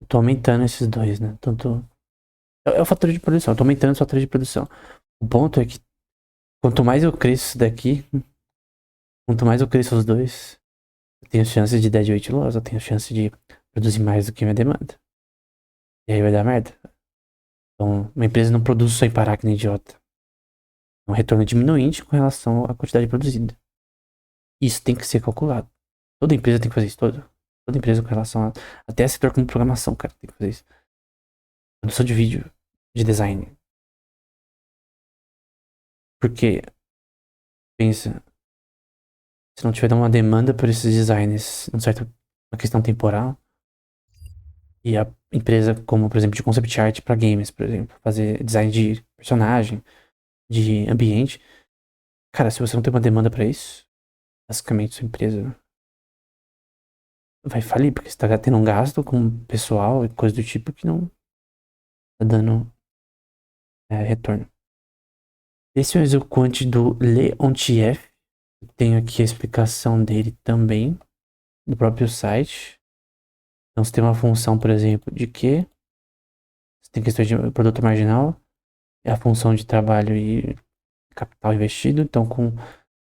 Eu tô aumentando esses dois, né? Tanto. É o fator de produção, eu tô aumentando os fatores de produção. O ponto é que quanto mais eu cresço isso daqui, quanto mais eu cresço os dois, eu tenho chance de dead weight loss, eu tenho chance de produzir mais do que minha demanda. E aí vai dar merda. Então, uma empresa não produz só em parar que nem idiota. É um retorno diminuinte com relação à quantidade produzida. Isso tem que ser calculado. Toda empresa tem que fazer isso, toda empresa com relação a. Até setor como programação, cara, tem que fazer isso. Produção de vídeo, de design. Porque, pensa, se não tiver uma demanda por esses designs, uma questão temporal, e a empresa, como por exemplo, de concept art para games, por exemplo, fazer design de personagem, de ambiente, cara, se você não tem uma demanda para isso, basicamente sua empresa vai falir, porque você tá tendo um gasto com pessoal e coisa do tipo que não tá dando retorno. Esse é o executante do Leontief. Tenho aqui a explicação dele também, do próprio site. Então, você tem uma função, por exemplo, de que você tem questão de produto marginal, é a função de trabalho e capital investido. Então, com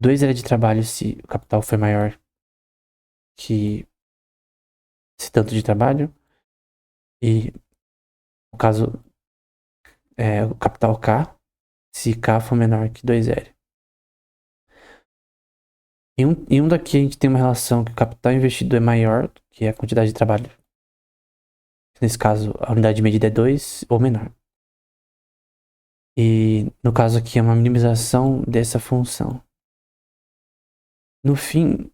2 áreas de trabalho, se o capital for maior que esse tanto de trabalho, e no caso, o capital K, se K for menor que 2L. Em um daqui a gente tem uma relação que o capital investido é maior que a quantidade de trabalho. Nesse caso, a unidade de medida é 2 ou menor. E no caso aqui é uma minimização dessa função. No fim,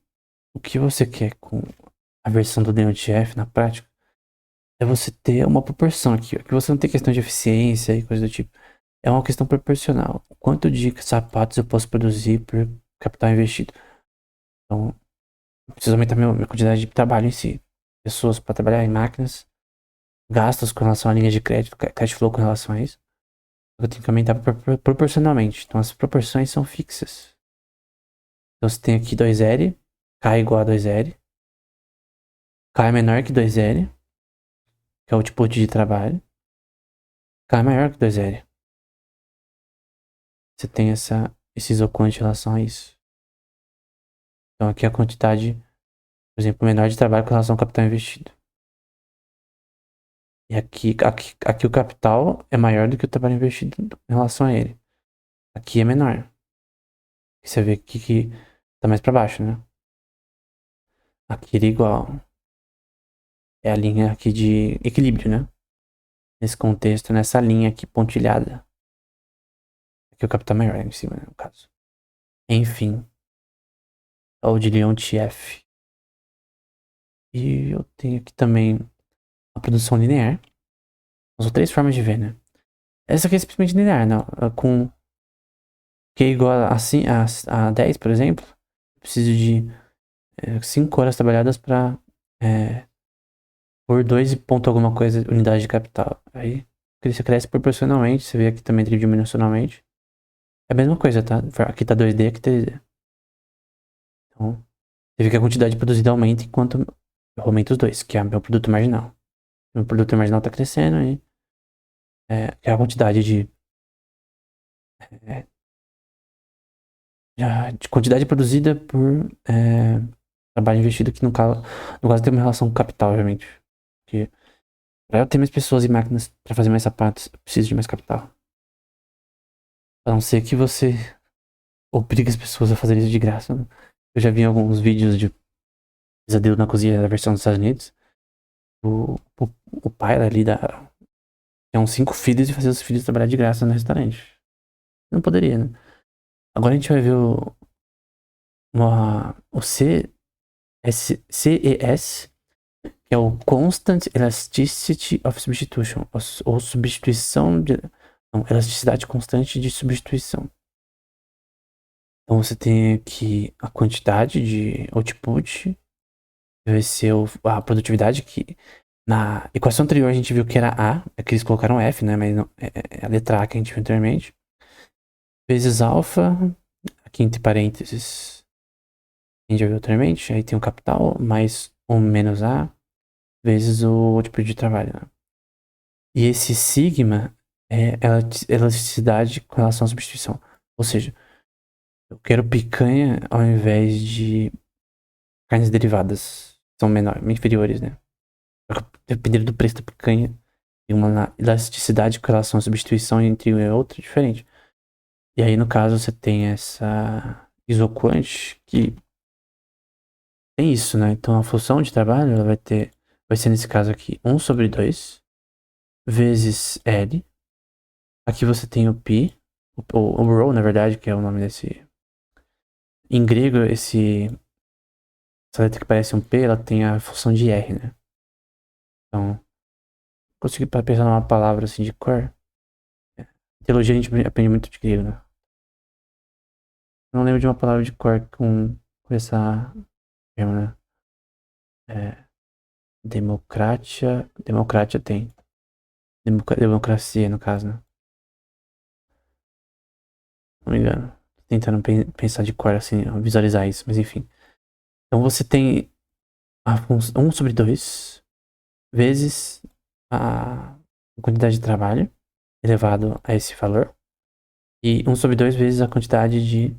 o que você quer com a versão do DNTF na prática é você ter uma proporção aqui, ó, que você não tem questão de eficiência e coisa do tipo. É uma questão proporcional. Quanto de sapatos eu posso produzir por capital investido? Então, eu preciso aumentar minha quantidade de trabalho em si. Pessoas para trabalhar em máquinas, gastos com relação a linhas de crédito, cash flow com relação a isso. Eu tenho que aumentar proporcionalmente. Então, as proporções são fixas. Então, você tem aqui 2L, K é igual a 2L, K é menor que 2L, que é o tipo de trabalho. K é maior que 2L. Você tem esse isocante em relação a isso. Então, aqui é a quantidade, por exemplo, menor de trabalho com relação ao capital investido. E aqui o capital é maior do que o trabalho investido em relação a ele. Aqui é menor. E você vê que tá mais para baixo, né? Aqui é igual. É a linha aqui de equilíbrio, né? Nesse contexto, nessa linha aqui pontilhada. Aqui o capital maior em cima, né, no caso. Enfim. É o de Leontief. E eu tenho aqui também a produção linear. São 3 formas de ver, né? Essa aqui é simplesmente linear, né? Com Q igual a 10, por exemplo. Eu preciso de 5 horas trabalhadas para por 2 ponto alguma coisa unidade de capital. Aí cresce proporcionalmente. Você vê aqui também tridimensionalmente. É a mesma coisa, tá? Aqui tá 2D, aqui 3D. Então, você vê que a quantidade produzida aumenta enquanto eu aumento os dois, que é o meu produto marginal. Meu produto marginal tá crescendo e é a quantidade é, de quantidade produzida por trabalho investido, que no caso tem uma relação com capital, obviamente. Porque para eu ter mais pessoas e máquinas para fazer mais sapatos, eu preciso de mais capital. A não ser que você obrigue as pessoas a fazer isso de graça, né? Eu já vi alguns vídeos de Pesadelo na Cozinha da versão dos Estados Unidos. O pai ali tem uns 5 filhos e fazer os filhos trabalhar de graça no restaurante. Não poderia, né? Agora a gente vai ver o CES, que é o Constant Elasticity of Substitution, ou substituição de. Não, elasticidade constante de substituição. Então você tem aqui a quantidade de output, vai ser a produtividade, que na equação anterior a gente viu que era A, é que eles colocaram F, né? Mas não, é a letra A que a gente viu anteriormente. Vezes alfa, aqui entre parênteses, a gente já viu anteriormente, aí tem o capital mais um menos A vezes o output de trabalho, né? E esse sigma é elasticidade com relação à substituição. Ou seja, eu quero picanha ao invés de carnes derivadas. São menores, inferiores, né? Dependendo do preço da picanha, tem uma elasticidade com relação à substituição entre um e outro diferente. E aí, no caso, você tem essa isoquant que tem isso, né? Então, a função de trabalho ela vai ser nesse caso aqui 1/2 vezes L. Aqui você tem o π, o rho, na verdade, que é o nome desse. Em grego, essa letra que parece um P, ela tem a função de R, né? Então, consegui pensar numa palavra assim de cor. Teologia a gente aprende muito de grego, né? Eu não lembro de uma palavra de cor com essa termo, né? É, democracia tem. Democracia, no caso, né? Não me engano. Tô tentando pensar de cor assim, visualizar isso, mas enfim. Então você tem a função 1/2 vezes a quantidade de trabalho elevado a esse valor e 1/2 vezes a quantidade de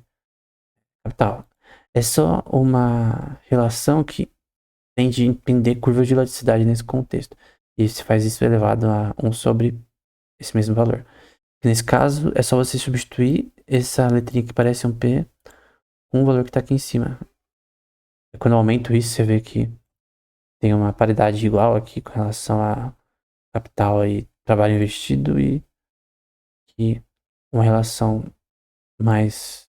capital. É só uma relação que tem de entender curva de elasticidade nesse contexto. E se faz isso elevado a 1 sobre esse mesmo valor. Nesse caso, é só você substituir essa letrinha que parece um P com o valor que está aqui em cima. E quando eu aumento isso, você vê que tem uma paridade igual aqui com relação a capital e trabalho investido e que uma relação mais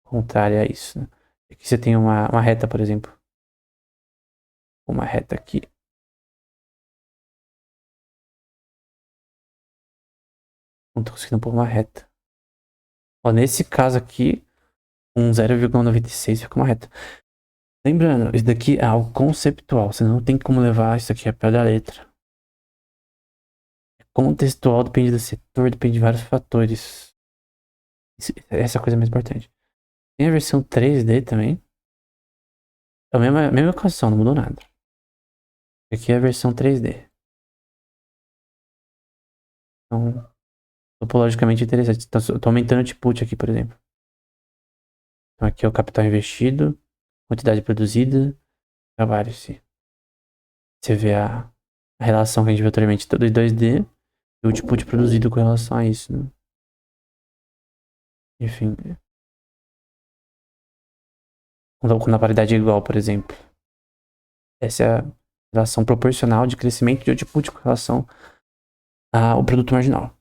contrária a isso, né? Aqui você tem uma reta, por exemplo. Uma reta aqui. Não tô conseguindo pôr uma reta. Ó, nesse caso aqui, um 0,96 fica uma reta. Lembrando, isso daqui é algo conceptual. Você não tem como levar isso aqui a pé da letra. Contextual depende do setor, depende de vários fatores. Essa é a coisa mais importante. Tem a versão 3D também. É a mesma equação, não mudou nada. Aqui é a versão 3D. Então, topologicamente interessante. Então, eu tô aumentando o output aqui, por exemplo. Então, aqui é o capital investido, quantidade produzida, trabalho-se. Você vê a relação que a gente viu anteriormente do 2D e o output produzido com relação a isso, né? Enfim. Quando a paridade é igual, por exemplo. Essa é a relação proporcional de crescimento de output com relação ao produto marginal.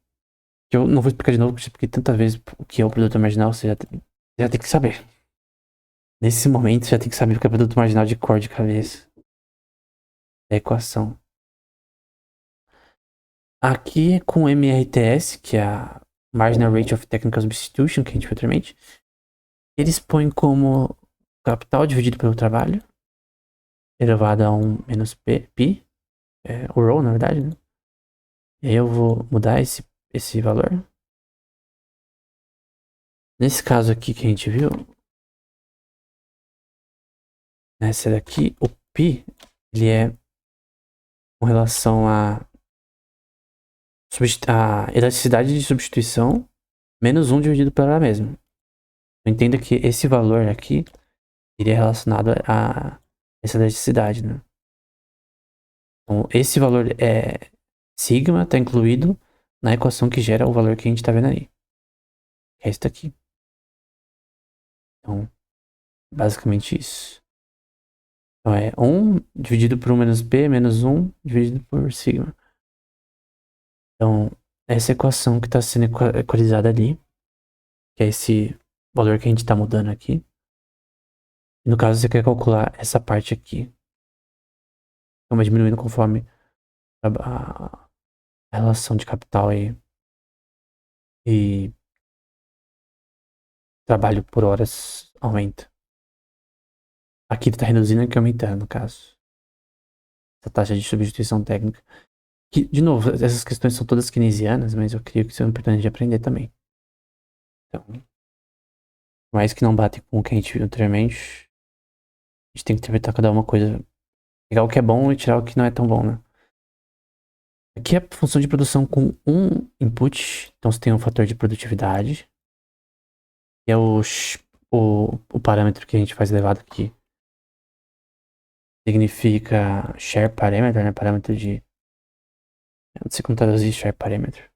Que eu não vou explicar de novo, porque eu expliquei tantas vezes o que é o produto marginal, você já tem que saber. Nesse momento, você já tem que saber o que é produto marginal de cor de cabeça. Da equação. Aqui com MRTS, que é a Marginal Rate of Technical Substitution, que a gente viu anteriormente, eles põem como capital dividido pelo trabalho, elevado a 1 menos π, o ρ, na verdade, né? E aí eu vou mudar esse valor. Nesse caso aqui que a gente viu, nessa daqui, o π, ele é com relação a elasticidade de substituição menos 1 dividido pela mesma. Entenda que esse valor aqui ele é relacionado a essa elasticidade, né? Então, esse valor é sigma, está incluído na equação que gera o valor que a gente está vendo aí. Que é esse daqui. Então, basicamente isso. Então, é 1 dividido por 1 menos p menos 1 dividido por sigma. Então, essa equação que está sendo equalizada ali, que é esse valor que a gente está mudando aqui. E no caso, você quer calcular essa parte aqui. Então, vai diminuindo conforme a relação de capital e trabalho por horas aumenta. Aqui ele tá reduzindo e aqui aumentando, no caso. Essa taxa de substituição técnica. Que, de novo, essas questões são todas keynesianas, mas eu creio que isso é importante de aprender também. Então, por mais que não bate com o que a gente viu anteriormente, gente tem que interpretar cada uma coisa. Pegar o que é bom e tirar o que não é tão bom, né? Aqui é a função de produção com um input. Então você tem um fator de produtividade. Que é o parâmetro que a gente faz elevado aqui. Significa share parameter, né? Parâmetro de... Eu não sei como traduzir share parameter.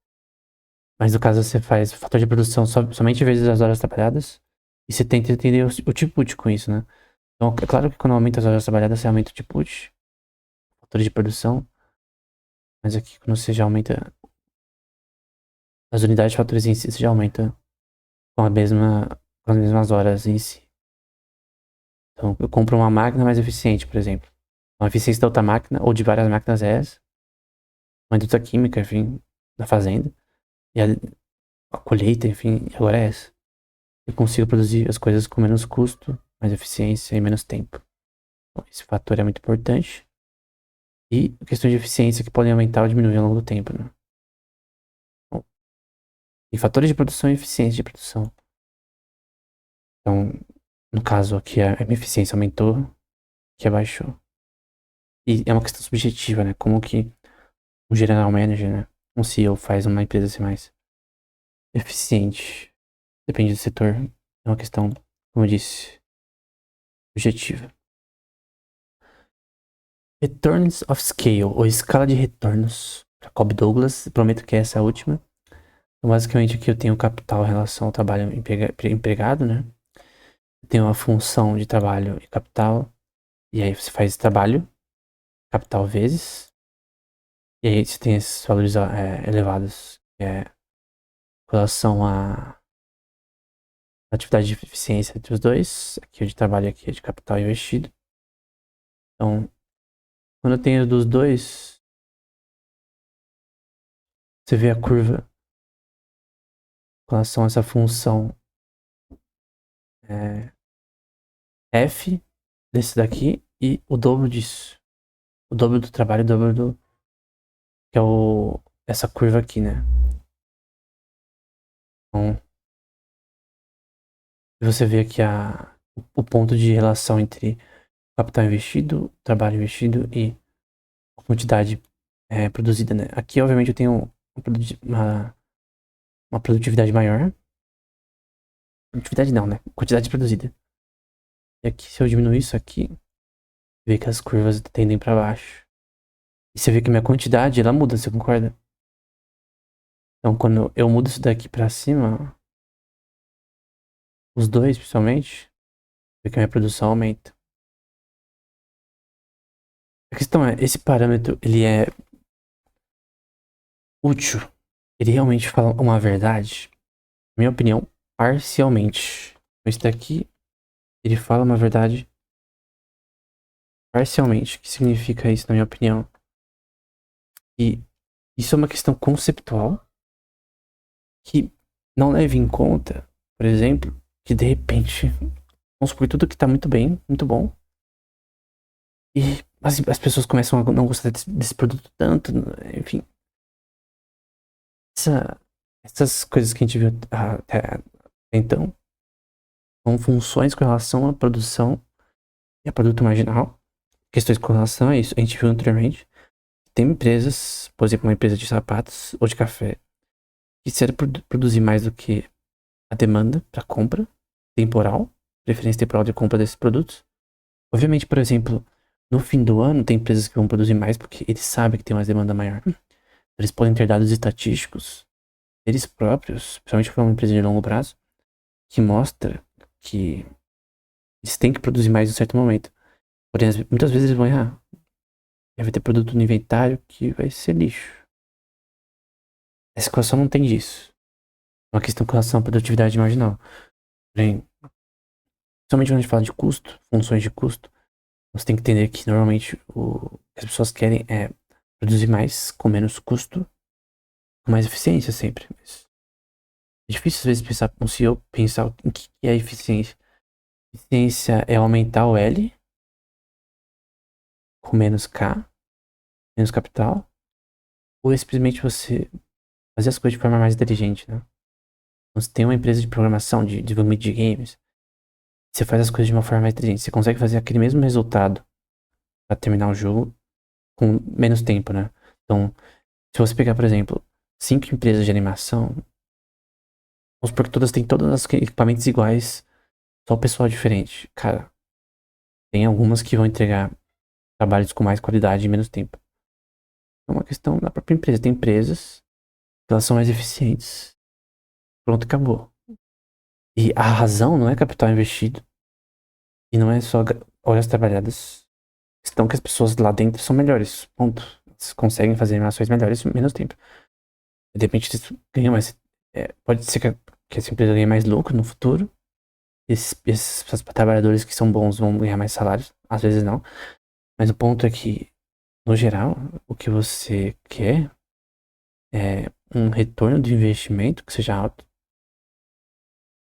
Mas no caso você faz fator de produção somente vezes as horas trabalhadas. E você tenta entender o output com isso, né? Então é claro que quando aumenta as horas trabalhadas, você aumenta o output. Fator de produção. Mas aqui quando você já aumenta as unidades de fatores em si, você já aumenta com as mesmas horas em si. Então eu compro uma máquina mais eficiente, por exemplo. Então, a eficiência da outra máquina, ou de várias máquinas é essa. Uma indústria química, enfim, da fazenda. E a colheita, enfim, agora é essa. Eu consigo produzir as coisas com menos custo, mais eficiência e menos tempo. Então, esse fator é muito importante. E questões de eficiência que podem aumentar ou diminuir ao longo do tempo, né? Bom, e fatores de produção e eficiência de produção. Então, no caso aqui, a minha eficiência aumentou, que abaixou. E é uma questão subjetiva, né? Como que um general manager, né? Um CEO faz uma empresa ser mais eficiente. Depende do setor. É uma questão, como eu disse, subjetiva. Returns of Scale, ou escala de retornos. Para Cobb Douglas, prometo que essa é a última. Então, basicamente, aqui eu tenho capital em relação ao trabalho empregado, né? Eu tenho a função de trabalho e capital. E aí você faz trabalho, capital vezes. E aí você tem esses valores elevados, que é em relação à atividade de eficiência entre os dois. Aqui é de trabalho, aqui é de capital investido. Então, quando eu tenho dos dois, você vê a curva com relação a essa função F desse daqui e o dobro disso. O dobro do trabalho, o dobro do... que é essa curva aqui, né? Então, você vê aqui o ponto de relação entre capital investido, trabalho investido e a quantidade produzida, né? Aqui, obviamente, eu tenho uma produtividade maior. Produtividade não, né? Quantidade produzida. E aqui, se eu diminuir isso aqui, vê que as curvas tendem para baixo. E você vê que minha quantidade, ela muda, você concorda? Então, quando eu mudo isso daqui pra cima, os dois, principalmente, vê que a minha produção aumenta. A questão é, esse parâmetro, ele é útil? Ele realmente fala uma verdade? Na minha opinião, parcialmente. Esse daqui, ele fala uma verdade parcialmente. O que significa isso, na minha opinião? E isso é uma questão conceptual que não leva em conta, por exemplo, que de repente, vamos supor tudo que tá muito bem, muito bom, e as pessoas começam a não gostar desse produto tanto, enfim. Essas coisas que a gente viu até então são funções com relação à produção e a produto marginal. Questões com relação a isso, a gente viu anteriormente. Tem empresas, por exemplo, uma empresa de sapatos ou de café, que se ela produzir mais do que a demanda para compra temporal, preferência temporal de compra desses produtos. Obviamente, por exemplo, no fim do ano, tem empresas que vão produzir mais porque eles sabem que tem uma demanda maior. Eles podem ter dados estatísticos, eles próprios, principalmente se for uma empresa de longo prazo, que mostra que eles têm que produzir mais em um certo momento. Porém, muitas vezes eles vão errar. Deve ter produto no inventário que vai ser lixo. Essa equação não tem disso. É uma questão com relação à produtividade marginal. Porém, somente quando a gente fala de custo, funções de custo, você tem que entender que normalmente o que as pessoas querem é produzir mais com menos custo, com mais eficiência sempre. Mas é difícil às vezes pensar um CEO pensar em que é eficiência. Eficiência é aumentar o L com menos K, menos capital, ou é simplesmente você fazer as coisas de forma mais inteligente, né? Você tem uma empresa de programação, de desenvolvimento de games, você faz as coisas de uma forma mais inteligente. Você consegue fazer aquele mesmo resultado pra terminar o jogo com menos tempo, né? Então, se você pegar, por exemplo, 5 empresas de animação, vamos supor que todas têm todos os equipamentos iguais, só o pessoal é diferente. Cara, tem algumas que vão entregar trabalhos com mais qualidade em menos tempo. É uma questão da própria empresa. Tem empresas que elas são mais eficientes. Pronto, acabou. E a razão não é capital investido. E não é só horas trabalhadas. A questão que as pessoas lá dentro são melhores. Ponto. Elas conseguem fazer animações melhores em menos tempo. De repente eles ganham mais. Pode ser que essa empresa ganhe mais lucro no futuro. Esses trabalhadores que são bons vão ganhar mais salários. Às vezes não. Mas o ponto é que, no geral, o que você quer é um retorno do investimento que seja alto.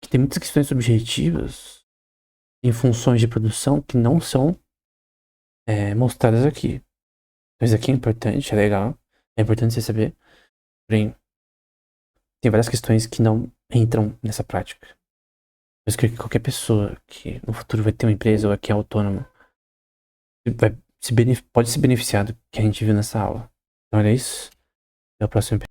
Que tem muitas questões subjetivas em funções de produção que não são mostradas aqui. Então isso aqui é importante, é legal. É importante você saber. Porém, tem várias questões que não entram nessa prática. Por isso que qualquer pessoa que no futuro vai ter uma empresa ou que é autônomo pode se beneficiar do que a gente viu nessa aula. Então era isso. Até o próximo episódio.